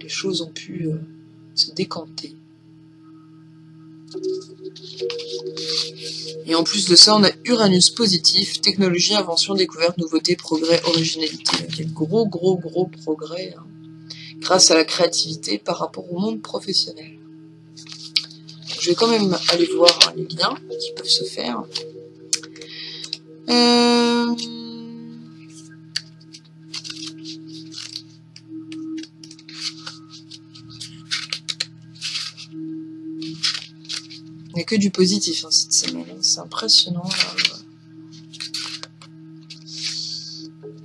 les choses ont pu se décanter. Et en plus de ça, on a Uranus positif, technologie, invention, découverte, nouveauté, progrès, originalité. Quel gros progrès grâce à la créativité par rapport au monde professionnel. Je vais quand même aller voir les liens qui peuvent se faire. Il n'y a que du positif cette semaine, c'est impressionnant.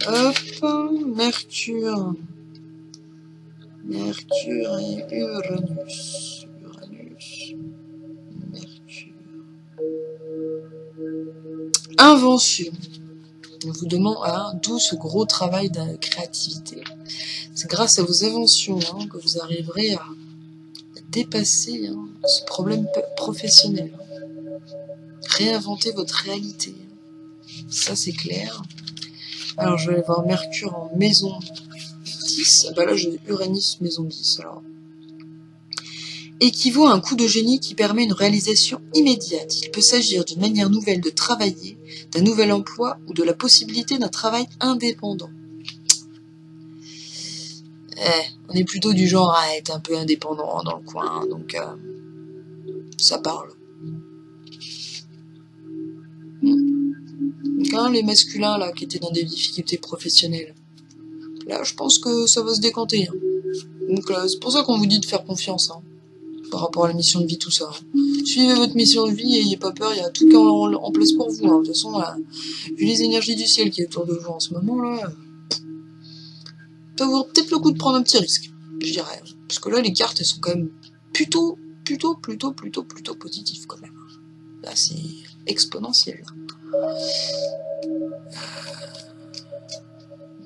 Hop, Mercure et Uranus. Mercure. Invention. On vous demande, d'où ce gros travail de créativité. C'est grâce à vos inventions que vous arriverez à dépasser ce problème professionnel. Réinventer votre réalité. Ça, c'est clair. Alors, je vais aller voir Mercure en maison 10. Bah là, j'ai Uranus maison 10. Alors, équivaut à un coup de génie qui permet une réalisation immédiate. Il peut s'agir d'une manière nouvelle de travailler, d'un nouvel emploi ou de la possibilité d'un travail indépendant. On est plutôt du genre à être un peu indépendant dans le coin, donc ça parle. Donc, les masculins là qui étaient dans des difficultés professionnelles, là je pense que ça va se décanter. Donc c'est pour ça qu'on vous dit de faire confiance par rapport à la mission de vie, tout ça. Suivez votre mission de vie et n'ayez pas peur, il y a tout en place pour vous. De toute façon, vu les énergies du ciel qui est autour de vous en ce moment là, ça vaut peut-être le coup de prendre un petit risque, je dirais. Parce que là, les cartes, elles sont quand même plutôt positives quand même. Là, c'est exponentiel.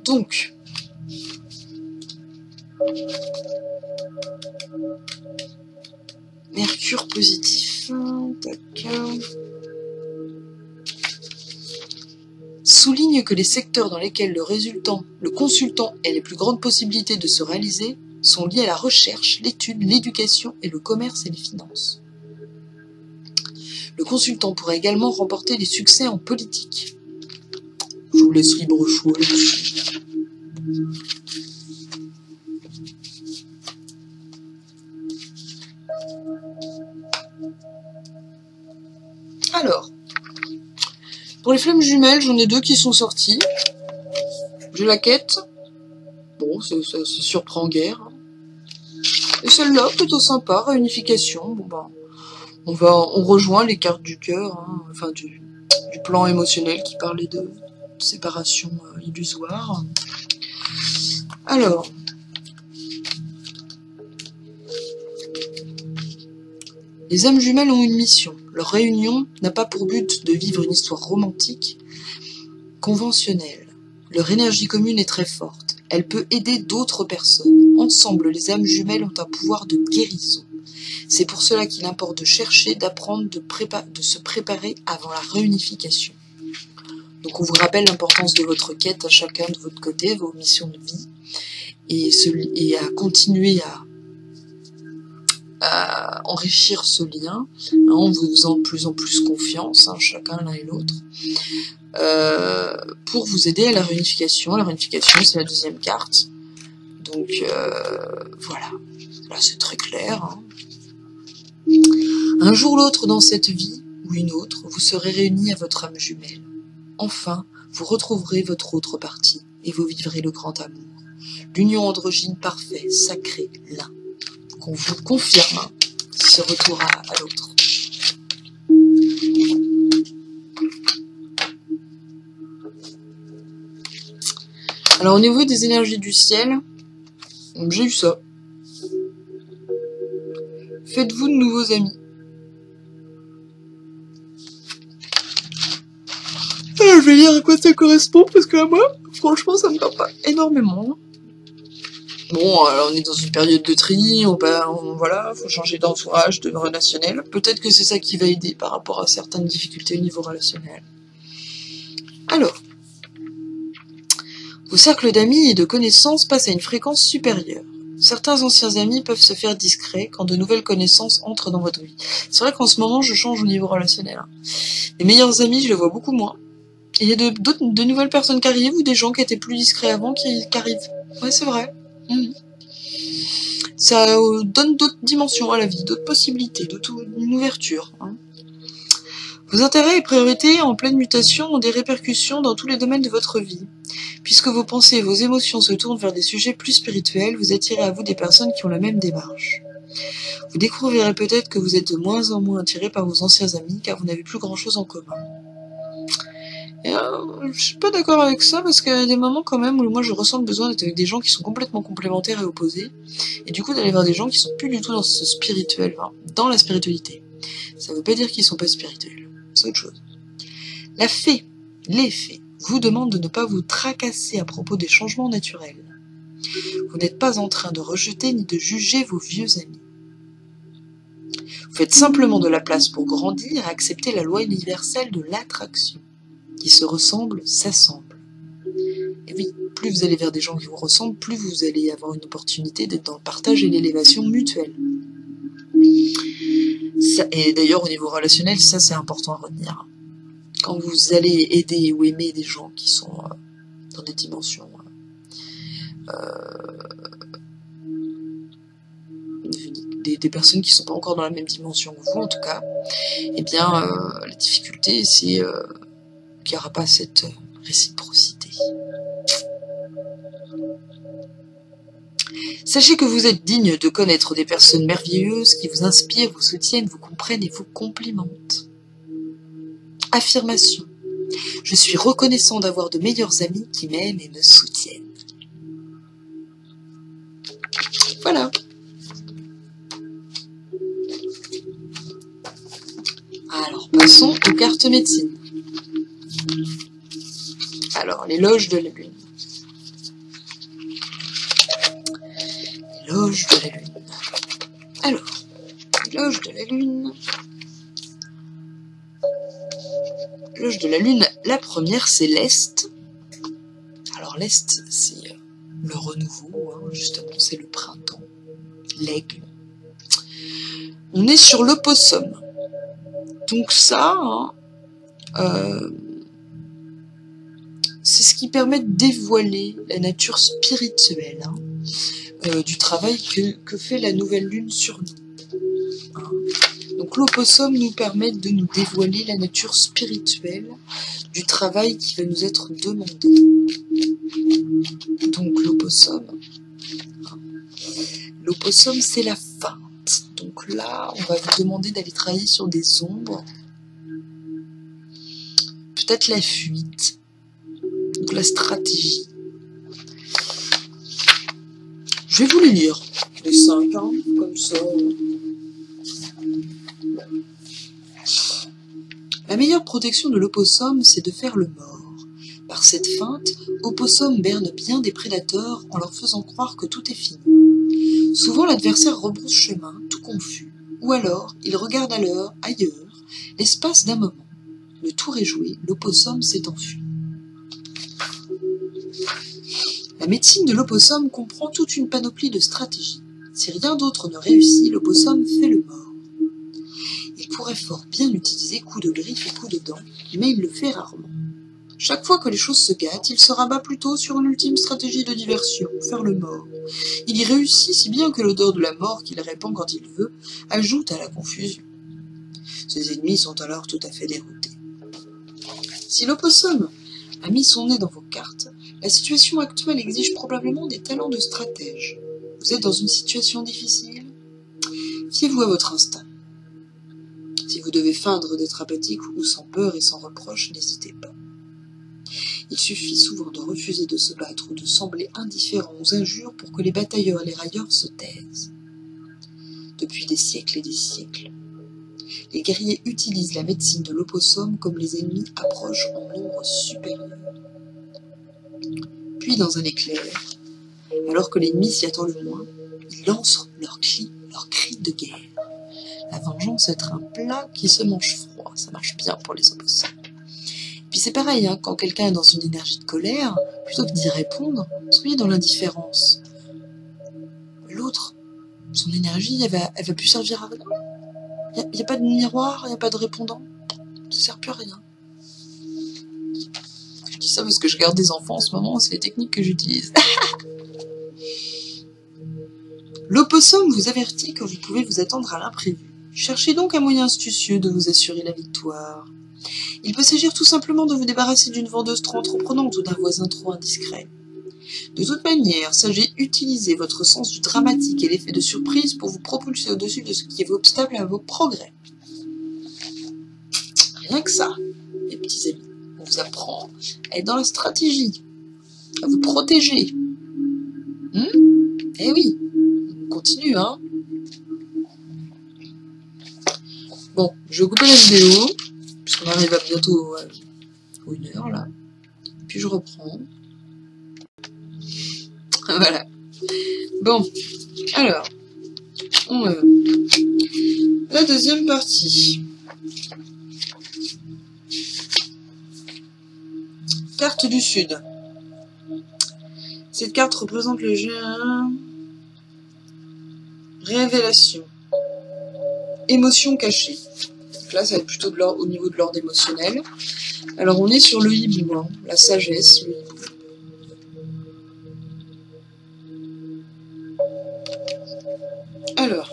Donc, Mercure positif, tac. Souligne que les secteurs dans lesquels le consultant ait les plus grandes possibilités de se réaliser sont liés à la recherche, l'étude, l'éducation et le commerce et les finances. Le consultant pourrait également remporter des succès en politique. Je vous laisse libre choix là-dessus. Alors, pour les flammes jumelles, j'en ai 2 qui sont sorties. J'ai la quête. Bon, ça se surprend guère. Et celle-là, plutôt sympa, réunification. Bon ben, on rejoint les cartes du cœur, enfin du plan émotionnel qui parlait de séparation illusoire. Alors, les âmes jumelles ont une mission. Leur réunion n'a pas pour but de vivre une histoire romantique, conventionnelle. Leur énergie commune est très forte. Elle peut aider d'autres personnes. Ensemble, les âmes jumelles ont un pouvoir de guérison. C'est pour cela qu'il importe de chercher, d'apprendre, de se préparer avant la réunification. Donc on vous rappelle l'importance de votre quête à chacun de votre côté, vos missions de vie, et à continuer à enrichir ce lien, en vous faisant de plus en plus confiance, chacun l'un et l'autre, pour vous aider à la réunification. La réunification, c'est la 2e carte. Donc voilà, là c'est très clair. Un jour ou l'autre dans cette vie, ou une autre, vous serez réunis à votre âme jumelle. Enfin, vous retrouverez votre autre partie, et vous vivrez le grand amour. L'union androgyne parfaite, sacrée, l'un. Qu'on vous confirme ce retour à l'autre. Alors au niveau des énergies du ciel, j'ai eu ça. Faites-vous de nouveaux amis. Alors, je vais lire à quoi ça correspond, parce que moi, franchement, ça me parle pas énormément. Bon, alors on est dans une période de tri, voilà, faut changer d'entourage, de relationnel. Peut-être que c'est ça qui va aider par rapport à certaines difficultés au niveau relationnel. Alors, vos cercles d'amis et de connaissances passent à une fréquence supérieure. Certains anciens amis peuvent se faire discrets quand de nouvelles connaissances entrent dans votre vie. C'est vrai qu'en ce moment, je change au niveau relationnel. Les meilleurs amis, je les vois beaucoup moins. Et il y a de nouvelles personnes qui arrivent, ou des gens qui étaient plus discrets avant qui arrivent. Ouais, c'est vrai. Ça donne d'autres dimensions à la vie, d'autres possibilités, une ouverture. Vos intérêts et priorités en pleine mutation ont des répercussions dans tous les domaines de votre vie. Puisque vos pensées et vos émotions se tournent vers des sujets plus spirituels, vous attirez à vous des personnes qui ont la même démarche. Vous découvrirez peut-être que vous êtes de moins en moins attiré par vos anciens amis, car vous n'avez plus grand-chose en commun. Et je suis pas d'accord avec ça, parce qu'il y a des moments quand même où moi je ressens le besoin d'être avec des gens qui sont complètement complémentaires et opposés, et du coup d'aller vers des gens qui sont plus du tout dans ce spirituel, dans la spiritualité. Ça veut pas dire qu'ils sont pas spirituels, c'est autre chose. La fée, les fées, vous demande de ne pas vous tracasser à propos des changements naturels. Vous n'êtes pas en train de rejeter ni de juger vos vieux amis. Vous faites simplement de la place pour grandir et accepter la loi universelle de l'attraction. Qui se ressemblent, s'assemblent. Et oui, plus vous allez vers des gens qui vous ressemblent, plus vous allez avoir une opportunité d'être dans le partage et l'élévation mutuelle. Ça, et d'ailleurs, au niveau relationnel, ça c'est important à retenir. Quand vous allez aider ou aimer des gens qui sont dans des dimensions des personnes qui ne sont pas encore dans la même dimension que vous en tout cas, eh bien la difficulté c'est qu'il n'y aura pas cette réciprocité. Sachez que vous êtes digne de connaître des personnes merveilleuses qui vous inspirent, vous soutiennent, vous comprennent et vous complimentent. Affirmation. Je suis reconnaissant d'avoir de meilleurs amis qui m'aiment et me soutiennent. Voilà. Alors, passons aux cartes médecine. Alors, l'éloge de la lune. L'éloge de la lune. Alors, l'éloge de la lune. L'éloge de la lune, la première, c'est l'Est. Alors, l'Est, c'est le renouveau, hein, justement, c'est le printemps. L'aigle. On est sur l'opossum. Donc ça, hein, c'est ce qui permet de dévoiler la nature spirituelle hein, du travail que fait la nouvelle lune sur nous. Hein. Donc l'opossum nous permet de nous dévoiler la nature spirituelle du travail qui va nous être demandé. Donc l'opossum, hein, l'opossum c'est la feinte. Donc là, on va vous demander d'aller travailler sur des ombres, peut-être la fuite, donc la stratégie. Je vais vous les lire, les 5, hein, comme ça. La meilleure protection de l'opossum, c'est de faire le mort. Par cette feinte, opossum berne bien des prédateurs en leur faisant croire que tout est fini. Souvent, l'adversaire rebrousse chemin, tout confus, ou alors il regarde ailleurs, l'espace d'un moment. Le tour est joué, l'opossum s'est enfui. La médecine de l'opossum comprend toute une panoplie de stratégies. Si rien d'autre ne réussit, l'opossum fait le mort. Il pourrait fort bien utiliser coups de griffe et coups de dents, mais il le fait rarement. Chaque fois que les choses se gâtent, il se rabat plutôt sur une ultime stratégie de diversion, faire le mort. Il y réussit si bien que l'odeur de la mort qu'il répand quand il veut ajoute à la confusion. Ses ennemis sont alors tout à fait déroutés. Si l'opossum a mis son nez dans vos cartes, la situation actuelle exige probablement des talents de stratège. Vous êtes dans une situation difficile? Fiez-vous à votre instinct. Si vous devez feindre d'être apathique ou sans peur et sans reproche, n'hésitez pas. Il suffit souvent de refuser de se battre ou de sembler indifférent aux injures pour que les batailleurs et les railleurs se taisent. Depuis des siècles et des siècles, les guerriers utilisent la médecine de l'opossum comme les ennemis approchent en nombre supérieur. Puis, dans un éclair, alors que l'ennemi s'y attend le moins, ils lancent leurs cris de guerre. La vengeance est un plat qui se mange froid, ça marche bien pour les opossums. Puis c'est pareil, hein, quand quelqu'un est dans une énergie de colère, plutôt que d'y répondre, soyez dans l'indifférence. L'autre, son énergie, elle va plus servir à rien. Il n'y a pas de miroir, il n'y a pas de répondant. Ça sert plus à rien. Je dis ça parce que je garde des enfants en ce moment, c'est les techniques que j'utilise. L'opossum vous avertit que vous pouvez vous attendre à l'imprévu. Cherchez donc un moyen astucieux de vous assurer la victoire. Il peut s'agir tout simplement de vous débarrasser d'une vendeuse trop entreprenante ou d'un voisin trop indiscret. De toute manière, sachez utiliser votre sens du dramatique et l'effet de surprise pour vous propulser au-dessus de ce qui est obstacle à vos progrès. Rien que ça, mes petits amis. On vous apprend à être dans la stratégie, à vous protéger. Eh oui, on continue, hein. Bon, je vais couper la vidéo, puisqu'on arrive à bientôt à 1 heure, là. puis je reprends. Voilà. Bon, alors, la deuxième partie. Carte du Sud. Cette carte représente le jeu révélation. Émotion cachée. Donc là, ça va être plutôt au niveau de l'ordre émotionnel. Alors, on est sur le hibou, hein, la sagesse, le hibou. Alors,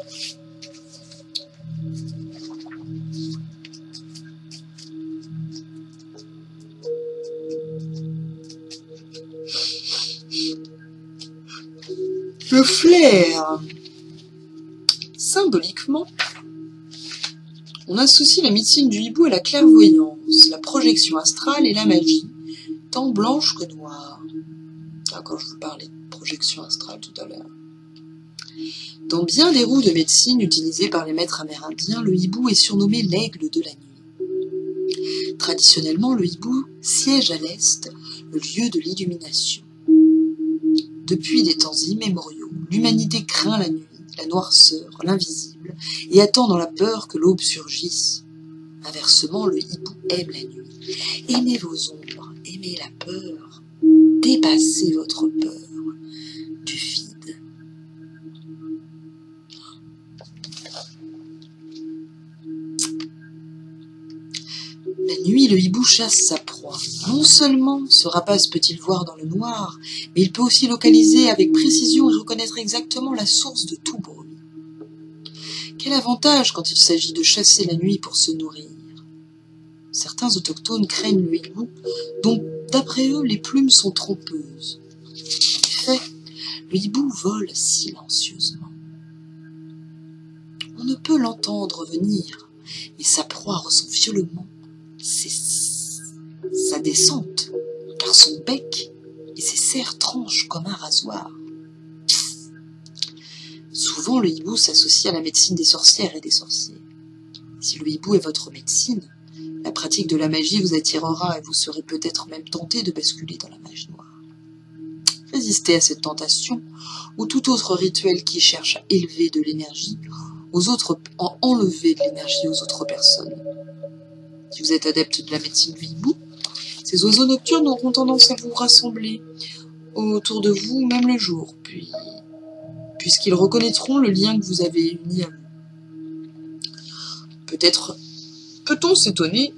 le flair. Symboliquement, on associe la médecine du hibou à la clairvoyance, la projection astrale et la magie, tant blanche que noire. Quand je vous parlais de projection astrale tout à l'heure. Dans bien des roues de médecine utilisées par les maîtres amérindiens, le hibou est surnommé l'aigle de la nuit. Traditionnellement, le hibou siège à l'est, le lieu de l'illumination. Depuis des temps immémoriaux, l'humanité craint la nuit, la noirceur, l'invisible, et attend dans la peur que l'aube surgisse. Inversement, le hibou aime la nuit. Aimez vos ombres, aimez la peur, dépassez votre peur du vide. La nuit, le hibou chasse sa proie. Non seulement ce rapace peut-il voir dans le noir, mais il peut aussi localiser avec précision et reconnaître exactement la source de tout bruit. Quel avantage quand il s'agit de chasser la nuit pour se nourrir. Certains autochtones craignent le hibou, dont d'après eux les plumes sont trompeuses. En effet, le hibou vole silencieusement. On ne peut l'entendre venir, mais sa proie ressent violemment sa descente, car son bec et ses serres tranchent comme un rasoir. Souvent, le hibou s'associe à la médecine des sorcières et des sorciers. Si le hibou est votre médecine, la pratique de la magie vous attirera et vous serez peut-être même tenté de basculer dans la magie noire. Résistez à cette tentation ou tout autre rituel qui cherche à élever de l'énergie enlever de l'énergie aux autres personnes. Si vous êtes adepte de la médecine du hibou, ces oiseaux nocturnes auront tendance à vous rassembler autour de vous, même le jour, puisqu'ils reconnaîtront le lien que vous avez uni à vous. Peut-on s'étonner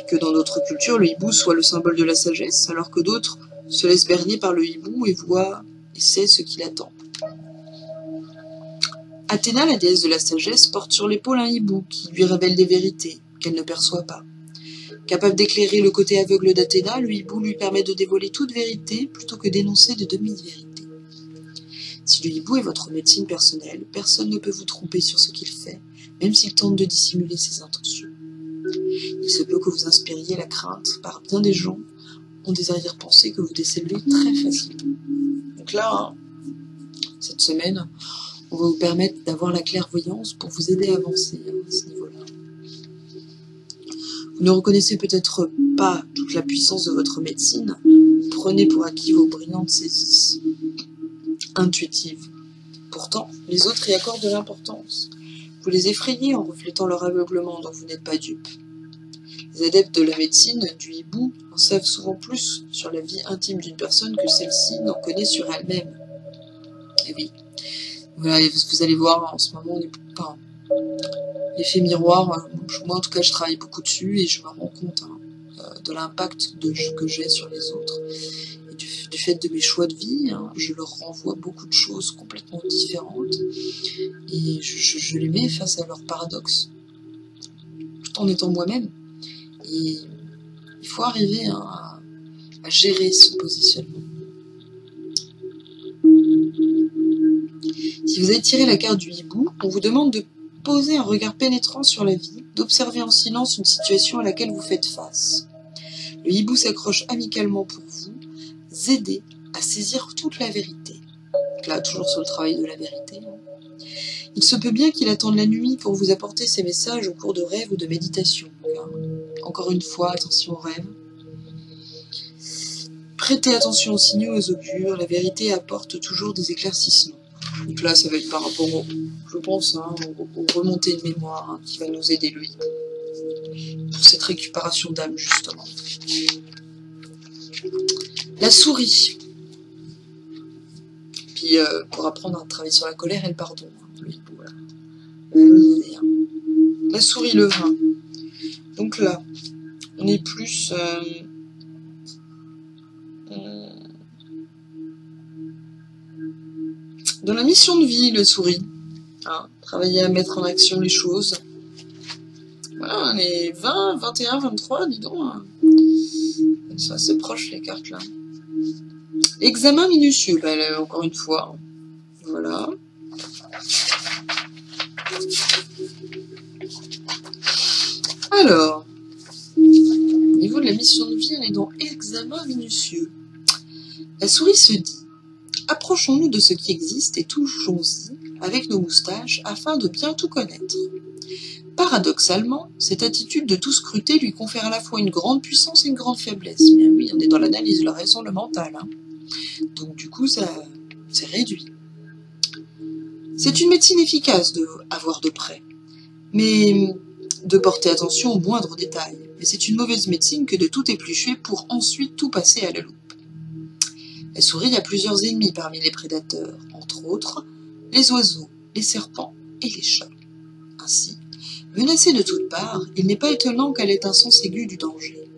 que dans notre culture, le hibou soit le symbole de la sagesse, alors que d'autres se laissent berner par le hibou et voient et sait ce qui l'attend. Athéna, la déesse de la sagesse, porte sur l'épaule un hibou qui lui révèle des vérités qu'elle ne perçoit pas. Capable d'éclairer le côté aveugle d'Athéna, le hibou lui permet de dévoiler toute vérité plutôt que d'énoncer de demi-vérités. Si le hibou est votre médecine personnelle, personne ne peut vous tromper sur ce qu'il fait, même s'il tente de dissimuler ses intentions. Il se peut que vous inspiriez la crainte, par bien des gens ont des arrière-pensées que vous décelez très facilement. Donc là, cette semaine, on va vous permettre d'avoir la clairvoyance pour vous aider à avancer à ce niveau-là. Vous ne reconnaissez peut-être pas toute la puissance de votre médecine, prenez pour acquis vos brillantes saisies intuitives. Pourtant, les autres y accordent de l'importance. Vous les effrayez en reflétant leur aveuglement dont vous n'êtes pas dupe. Les adeptes de la médecine du hibou en savent souvent plus sur la vie intime d'une personne que celle-ci n'en connaît sur elle-même. Et oui, vous allez voir en ce moment l'effet miroir. Moi en tout cas je travaille beaucoup dessus et je me rends compte de l'impact que j'ai sur les autres. Et du fait de mes choix de vie, je leur renvoie beaucoup de choses complètement différentes et je les mets face à leur paradoxe, tout en étant moi-même. Et il faut arriver à gérer ce positionnement. Si vous avez tiré la carte du hibou, on vous demande de poser un regard pénétrant sur la vie, d'observer en silence une situation à laquelle vous faites face. Le hibou s'accroche amicalement pour vous aider à saisir toute la vérité. Donc là, toujours sur le travail de la vérité. Il se peut bien qu'il attende la nuit pour vous apporter ses messages au cours de rêves ou de méditation. Encore une fois, attention aux rêves. Prêtez attention aux signaux et aux augures, la vérité apporte toujours des éclaircissements. Donc là, ça va être par rapport au, je pense, hein, aux remontées de mémoire hein, qui va nous aider lui pour cette récupération d'âme justement. La souris. Puis pour apprendre à travailler sur la colère et le pardon. Hein, lui, voilà. La souris, le vin. Donc là, on est plus dans la mission de vie, le souris. Hein, travailler à mettre en action les choses. Voilà, les 20, 21, 23, dis donc. Hein. C'est assez proche les cartes là. Examen minutieux, bah, encore une fois. Voilà. Alors, au niveau de la mission de vie, on est dans examen minutieux. La souris se dit, approchons-nous de ce qui existe et touchons-y avec nos moustaches afin de bien tout connaître. Paradoxalement, cette attitude de tout scruter lui confère à la fois une grande puissance et une grande faiblesse. Mais oui, on est dans l'analyse, la raison, le mental. Hein. Donc du coup, ça c'est réduit. C'est une médecine efficace à voir de près, mais de porter attention aux moindres détails. Mais c'est une mauvaise médecine que de tout éplucher pour ensuite tout passer à la loupe. La souris a plusieurs ennemis parmi les prédateurs, entre autres les oiseaux, les serpents et les chats. Ainsi, menacée de toutes parts, il n'est pas étonnant qu'elle ait un sens aigu du danger.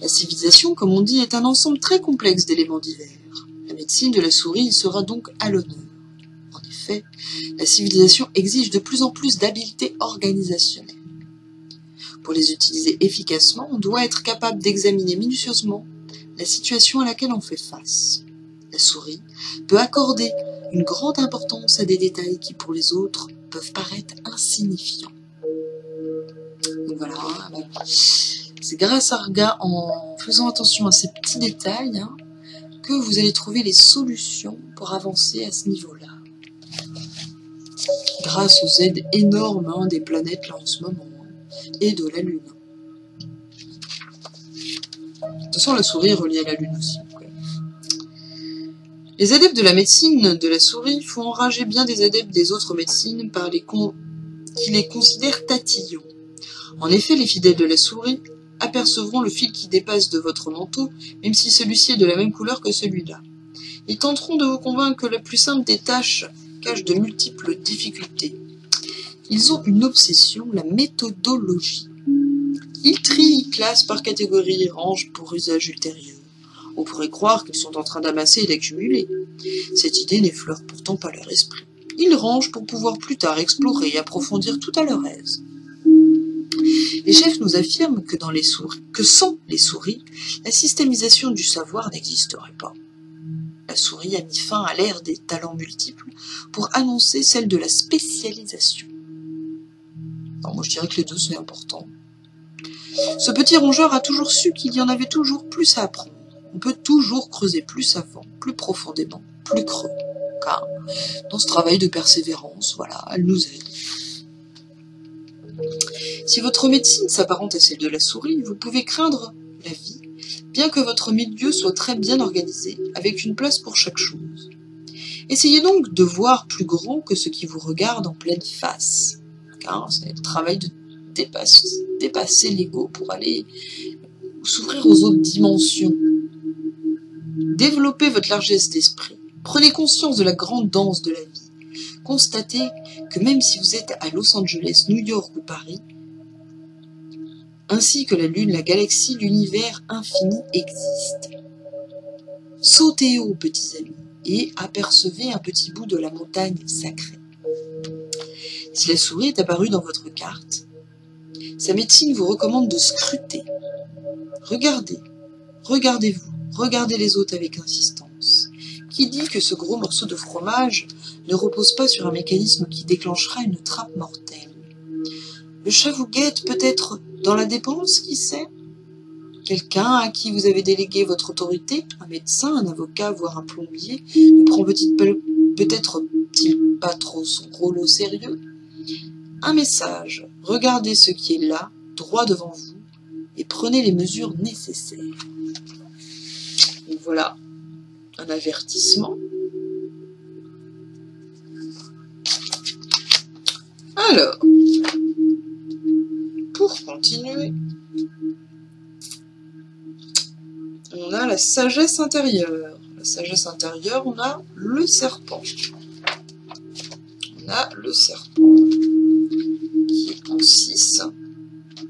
La civilisation, comme on dit, est un ensemble très complexe d'éléments divers. La médecine de la souris y sera donc à l'honneur. En effet, la civilisation exige de plus en plus d'habileté organisationnelle. Pour les utiliser efficacement, on doit être capable d'examiner minutieusement la situation à laquelle on fait face. La souris peut accorder une grande importance à des détails qui, pour les autres, peuvent paraître insignifiants. Donc voilà, c'est grâce à en faisant attention à ces petits détails hein, que vous allez trouver les solutions pour avancer à ce niveau-là. Grâce aux aides énormes hein, des planètes là en ce moment hein, et de la Lune. De toute façon, la souris est reliée à la Lune aussi. Les adeptes de la médecine de la souris font enrager bien des adeptes des autres médecines qui les considèrent tatillons. En effet, les fidèles de la souris apercevront le fil qui dépasse de votre manteau, même si celui-ci est de la même couleur que celui-là. Ils tenteront de vous convaincre que la plus simple des tâches cache de multiples difficultés. Ils ont une obsession, la méthodologie. Ils trient, classent par catégorie et rangent pour usage ultérieur. On pourrait croire qu'ils sont en train d'amasser et d'accumuler. Cette idée n'effleure pourtant pas leur esprit. Ils rangent pour pouvoir plus tard explorer et approfondir tout à leur aise. Les chefs nous affirment que sans les souris, la systémisation du savoir n'existerait pas. La souris a mis fin à l'ère des talents multiples pour annoncer celle de la spécialisation. Alors moi je dirais que les deux c'est important. Ce petit rongeur a toujours su qu'il y en avait toujours plus à apprendre. On peut toujours creuser plus avant, plus profondément, plus creux. Car dans ce travail de persévérance, voilà, elle nous aide. Si votre médecine s'apparente à celle de la souris, vous pouvez craindre la vie, bien que votre milieu soit très bien organisé, avec une place pour chaque chose. Essayez donc de voir plus grand que ce qui vous regarde en pleine face. Car c'est le travail de dépasser l'ego pour aller s'ouvrir aux autres dimensions. Développez votre largesse d'esprit. Prenez conscience de la grande danse de la vie. Constatez que même si vous êtes à Los Angeles, New York ou Paris, ainsi que la Lune, la galaxie, l'univers infini existent. Sautez haut, petits amis, et apercevez un petit bout de la montagne sacrée. Si la souris est apparue dans votre carte, sa médecine vous recommande de scruter. Regardez-vous, regardez les autres avec insistance. Qui dit que ce gros morceau de fromage ne repose pas sur un mécanisme qui déclenchera une trappe mortelle? Le chat vous guette peut-être dans la dépense, qui sait? Quelqu'un à qui vous avez délégué votre autorité, un médecin, un avocat, voire un plombier, ne prend peut-être-t-il pas trop son rôle au sérieux? Un message, regardez ce qui est là, droit devant vous, et prenez les mesures nécessaires. Donc voilà, un avertissement. Alors, pour continuer, on a la sagesse intérieure. La sagesse intérieure, on a le serpent. On a le serpent qui est en 6.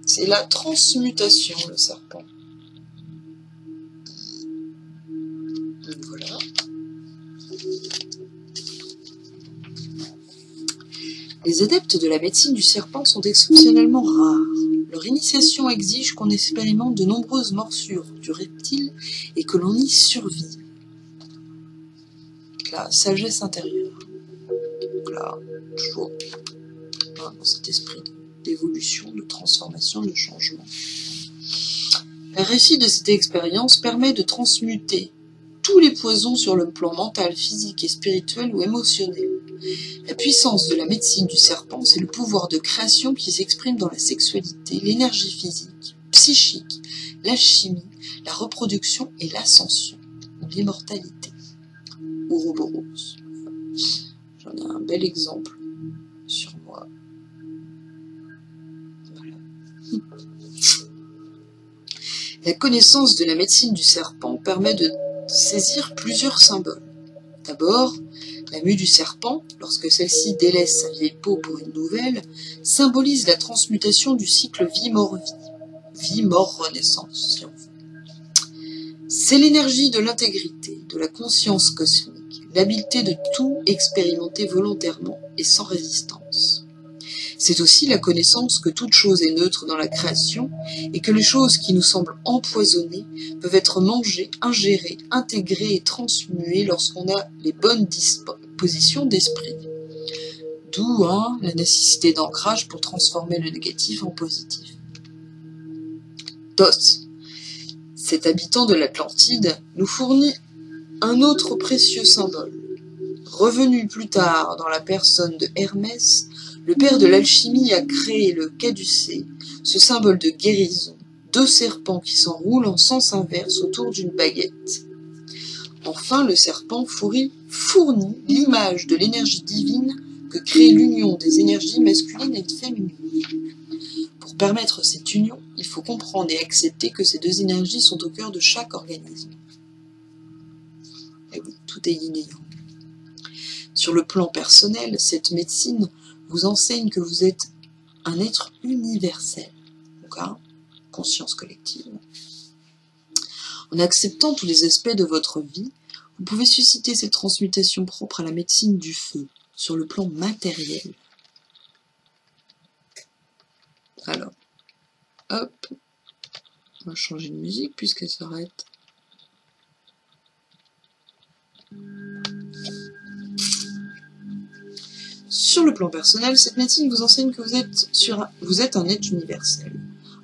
C'est la transmutation, le serpent. Donc voilà. Les adeptes de la médecine du serpent sont exceptionnellement rares. Leur initiation exige qu'on expérimente de nombreuses morsures du reptile et que l'on y survive. Donc la sagesse intérieure. Donc là, toujours dans cet esprit d'évolution, de transformation, de changement. Le récit de cette expérience permet de transmuter tous les poisons sur le plan mental, physique et spirituel ou émotionnel. La puissance de la médecine du serpent, c'est le pouvoir de création qui s'exprime dans la sexualité, l'énergie physique, psychique, la chimie, la reproduction et l'ascension, ou l'immortalité. Ouroboros. J'en ai un bel exemple sur moi. Voilà. La connaissance de la médecine du serpent permet de saisir plusieurs symboles. D'abord, la mue du serpent, lorsque celle-ci délaisse sa vieille peau pour une nouvelle, symbolise la transmutation du cycle vie-mort-vie, vie-mort-renaissance, si on veut. C'est l'énergie de l'intégrité, de la conscience cosmique, l'habileté de tout expérimenter volontairement et sans résistance. C'est aussi la connaissance que toute chose est neutre dans la création et que les choses qui nous semblent empoisonnées peuvent être mangées, ingérées, intégrées et transmuées lorsqu'on a les bonnes dispositions d'esprit. D'où la nécessité d'ancrage pour transformer le négatif en positif. Thoth, cet habitant de l'Atlantide, nous fournit un autre précieux symbole. Revenu plus tard dans la personne de Hermès, le père de l'alchimie a créé le caducée, ce symbole de guérison, 2 serpents qui s'enroulent en sens inverse autour d'une baguette. Enfin, le serpent fournit l'image de l'énergie divine que crée l'union des énergies masculines et féminines. Pour permettre cette union, il faut comprendre et accepter que ces 2 énergies sont au cœur de chaque organisme. Et oui, tout est yin et yang. Sur le plan personnel, cette médecine vous enseigne que vous êtes un être universel, donc conscience collective. En acceptant tous les aspects de votre vie, vous pouvez susciter cette transmutation propre à la médecine du feu, sur le plan matériel. Alors, hop, on va changer de musique puisqu'elle s'arrête. Sur le plan personnel, cette médecine vous enseigne que vous êtes un être universel.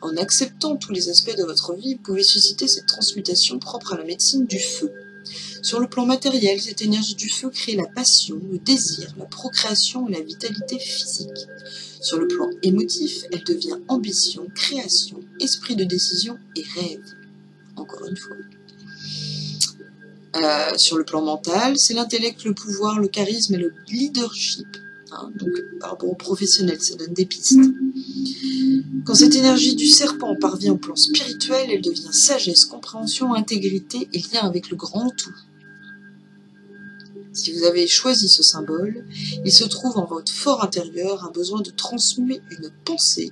En acceptant tous les aspects de votre vie, vous pouvez susciter cette transmutation propre à la médecine du feu. Sur le plan matériel, cette énergie du feu crée la passion, le désir, la procréation et la vitalité physique. Sur le plan émotif, elle devient ambition, création, esprit de décision et rêve. Encore une fois. Sur le plan mental, c'est l'intellect, le pouvoir, le charisme et le leadership. Donc, par rapport aux professionnels, ça donne des pistes. Quand cette énergie du serpent parvient au plan spirituel, elle devient sagesse, compréhension, intégrité et lien avec le grand tout. Si vous avez choisi ce symbole, il se trouve en votre fort intérieur un besoin de transmuer une pensée,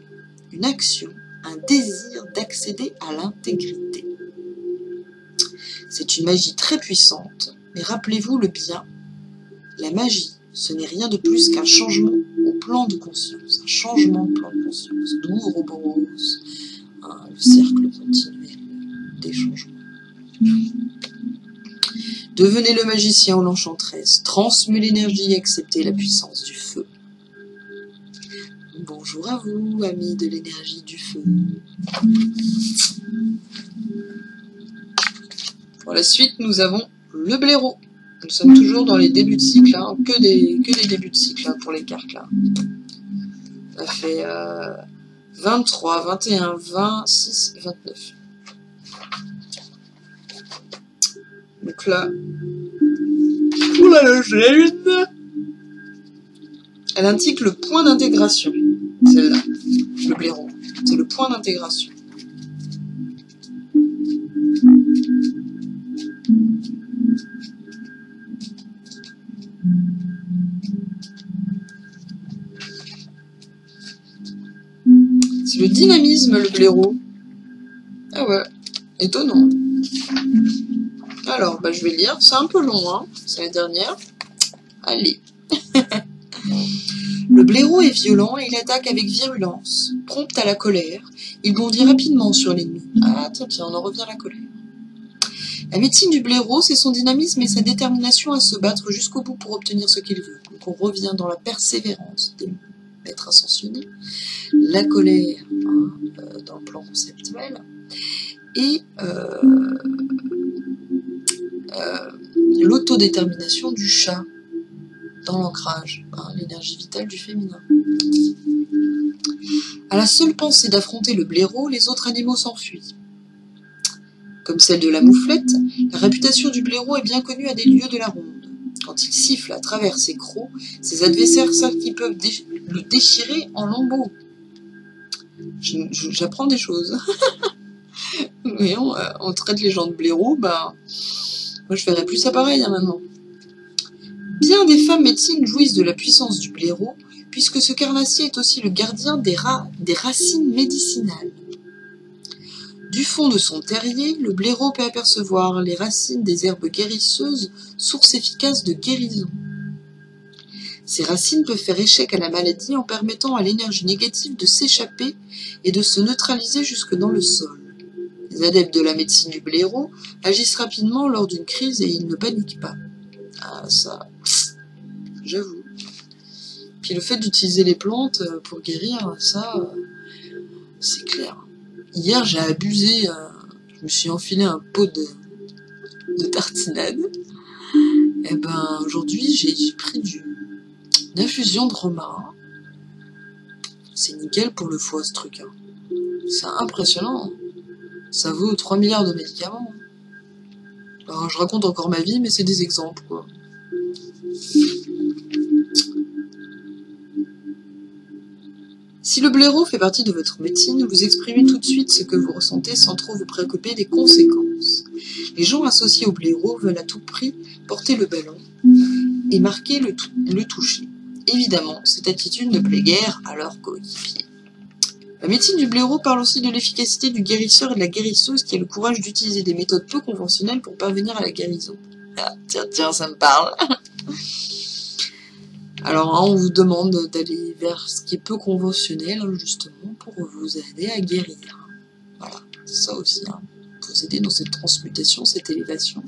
une action, un désir d'accéder à l'intégrité. C'est une magie très puissante, mais rappelez-vous le bien, la magie, ce n'est rien de plus qu'un changement au plan de conscience, un changement de plan de conscience, d'où Ouroboros, le cercle continuel des changements. Devenez le magicien ou l'enchanteresse, transmutez l'énergie et acceptez la puissance du feu. Bonjour à vous, amis de l'énergie du feu. Pour la suite, nous avons le blaireau. Nous sommes toujours dans les débuts de cycle, que des débuts de cycle pour les cartes là. Ça fait 23, 21, 26, 29. Donc là, pour la légende, elle indique le point d'intégration. Celle-là, le blaireau. C'est le point d'intégration. C'est le dynamisme, le blaireau. Ah ouais, étonnant. Alors, je vais le lire. C'est un peu long, hein. C'est la dernière. Allez. Le blaireau est violent et il attaque avec virulence. Prompt à la colère, il bondit rapidement sur l'ennemi. Ah, tiens, on en revient à la colère. La médecine du blaireau, c'est son dynamisme et sa détermination à se battre jusqu'au bout pour obtenir ce qu'il veut. Donc on revient dans la persévérance des maîtres ascensionnés, la colère dans le plan conceptuel, et l'autodétermination du chat dans l'ancrage, l'énergie vitale du féminin. À la seule pensée d'affronter le blaireau, les autres animaux s'enfuient. Comme celle de la mouflette, la réputation du blaireau est bien connue à des lieues de la ronde. Quand il siffle à travers ses crocs, ses adversaires savent qu'ils peuvent le déchirer en lambeaux. J'apprends des choses. Oui, on traite les gens de blaireaux, moi je ferais plus ça pareil maintenant. Bien des femmes médecines jouissent de la puissance du blaireau, puisque ce carnassier est aussi le gardien des racines médicinales. Du fond de son terrier, le blaireau peut apercevoir les racines des herbes guérisseuses, source efficace de guérison. Ces racines peuvent faire échec à la maladie en permettant à l'énergie négative de s'échapper et de se neutraliser jusque dans le sol. Les adeptes de la médecine du blaireau agissent rapidement lors d'une crise et ils ne paniquent pas. Ah, ça, j'avoue. Puis le fait d'utiliser les plantes pour guérir, ça, c'est clair. Hier, j'ai abusé, je me suis enfilé un pot de tartinade. Et aujourd'hui, j'ai pris une infusion de romarin. C'est nickel pour le foie, ce truc. C'est impressionnant. Ça vaut 3 milliards de médicaments. Alors, je raconte encore ma vie, mais c'est des exemples, quoi. Si le blaireau fait partie de votre médecine, vous exprimez tout de suite ce que vous ressentez sans trop vous préoccuper des conséquences. Les gens associés au blaireau veulent à tout prix porter le ballon et marquer le toucher. Évidemment, cette attitude ne plaît guère à leurs coéquipiers. La médecine du blaireau parle aussi de l'efficacité du guérisseur et de la guérisseuse qui a le courage d'utiliser des méthodes peu conventionnelles pour parvenir à la guérison. Ah, tiens, ça me parle. Alors, on vous demande d'aller vers ce qui est peu conventionnel, justement, pour vous aider à guérir. Voilà, c'est ça aussi. Vous aider dans cette transmutation, cette élévation.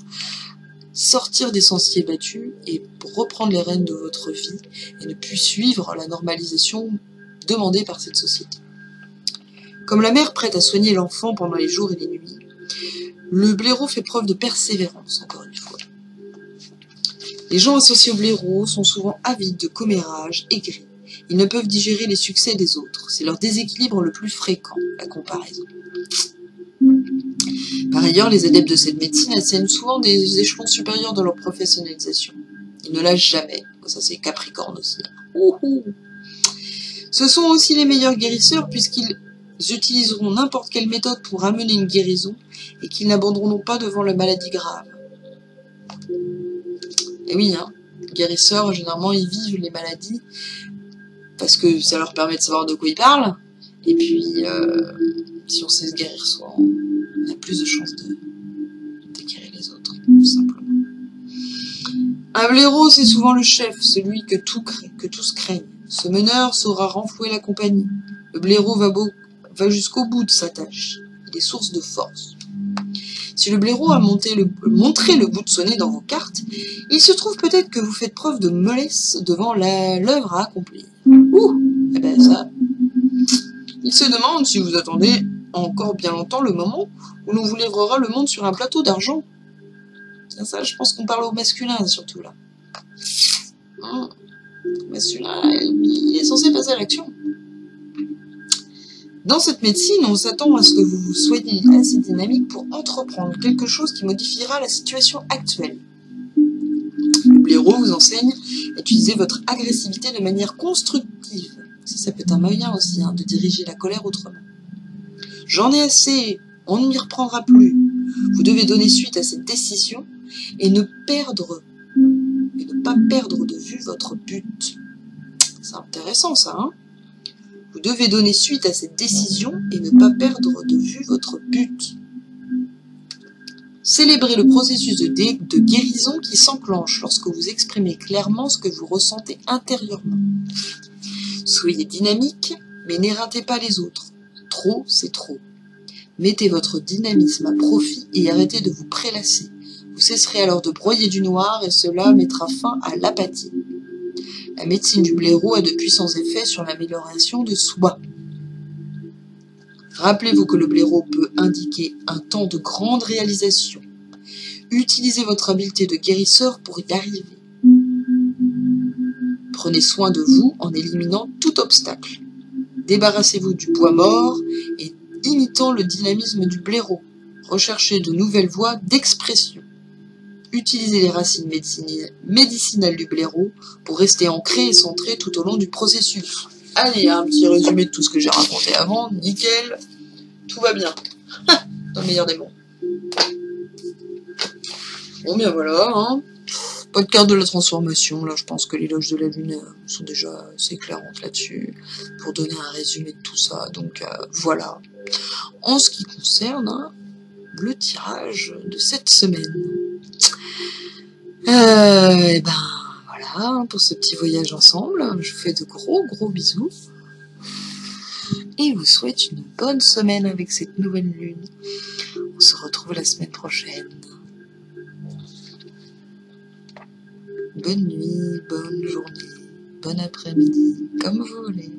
Sortir des sentiers battus et reprendre les rênes de votre vie et ne plus suivre la normalisation demandée par cette société. Comme la mère prête à soigner l'enfant pendant les jours et les nuits, le blaireau fait preuve de persévérance, encore une fois. Les gens associés au blaireau sont souvent avides de commérages, aigris. Ils ne peuvent digérer les succès des autres. C'est leur déséquilibre le plus fréquent, la comparaison. Par ailleurs, les adeptes de cette médecine atteignent souvent des échelons supérieurs dans leur professionnalisation. Ils ne lâchent jamais. Ça, c'est Capricorne aussi. Ce sont aussi les meilleurs guérisseurs puisqu'ils utiliseront n'importe quelle méthode pour amener une guérison et qu'ils n'abandonneront pas devant la maladie grave. Et oui, les guérisseurs, généralement, ils vivent les maladies parce que ça leur permet de savoir de quoi ils parlent. Et puis, si on sait se guérir soi, on a plus de chances de guérir les autres, tout simplement. Un blaireau, c'est souvent le chef, celui que tous craignent. Ce meneur saura renflouer la compagnie. Le blaireau va jusqu'au bout de sa tâche. Il est source de force. Si le blaireau a montré le bout de son nez dans vos cartes, il se trouve peut-être que vous faites preuve de mollesse devant l'œuvre à accomplir. Ça. Il se demande si vous attendez encore bien longtemps le moment où l'on vous livrera le monde sur un plateau d'argent. Ça, je pense qu'on parle au masculin, surtout là. Le masculin, il est censé passer à l'action. Dans cette médecine, on s'attend à ce que vous soyez assez dynamique pour entreprendre quelque chose qui modifiera la situation actuelle. Le blaireau vous enseigne à utiliser votre agressivité de manière constructive. Ça peut être un moyen aussi, de diriger la colère autrement. J'en ai assez, on ne m'y reprendra plus. Vous devez donner suite à cette décision et ne pas perdre de vue votre but. C'est intéressant ça, Vous devez donner suite à cette décision et ne pas perdre de vue votre but. Célébrez le processus de guérison qui s'enclenche lorsque vous exprimez clairement ce que vous ressentez intérieurement. Soyez dynamique, mais n'éreintez pas les autres. Trop, c'est trop. Mettez votre dynamisme à profit et arrêtez de vous prélasser. Vous cesserez alors de broyer du noir et cela mettra fin à l'apathie. La médecine du blaireau a de puissants effets sur l'amélioration de soi. Rappelez-vous que le blaireau peut indiquer un temps de grande réalisation. Utilisez votre habileté de guérisseur pour y arriver. Prenez soin de vous en éliminant tout obstacle. Débarrassez-vous du poids mort et imitant le dynamisme du blaireau. Recherchez de nouvelles voies d'expression. Utilisez les racines médicinales du blaireau pour rester ancré et centré tout au long du processus. Allez, un petit résumé de tout ce que j'ai raconté avant. Nickel. Tout va bien. Dans le meilleur des mondes. Bon, bien voilà, Pas de carte de la transformation. Là, je pense que les loges de la lune sont déjà assez éclairantes là-dessus. Pour donner un résumé de tout ça. Donc, voilà. En ce qui concerne le tirage de cette semaine. Et ben, voilà, pour ce petit voyage ensemble. Je vous fais de gros bisous. Et vous souhaite une bonne semaine avec cette nouvelle lune. On se retrouve la semaine prochaine. Bonne nuit, bonne journée, bon après-midi, comme vous voulez.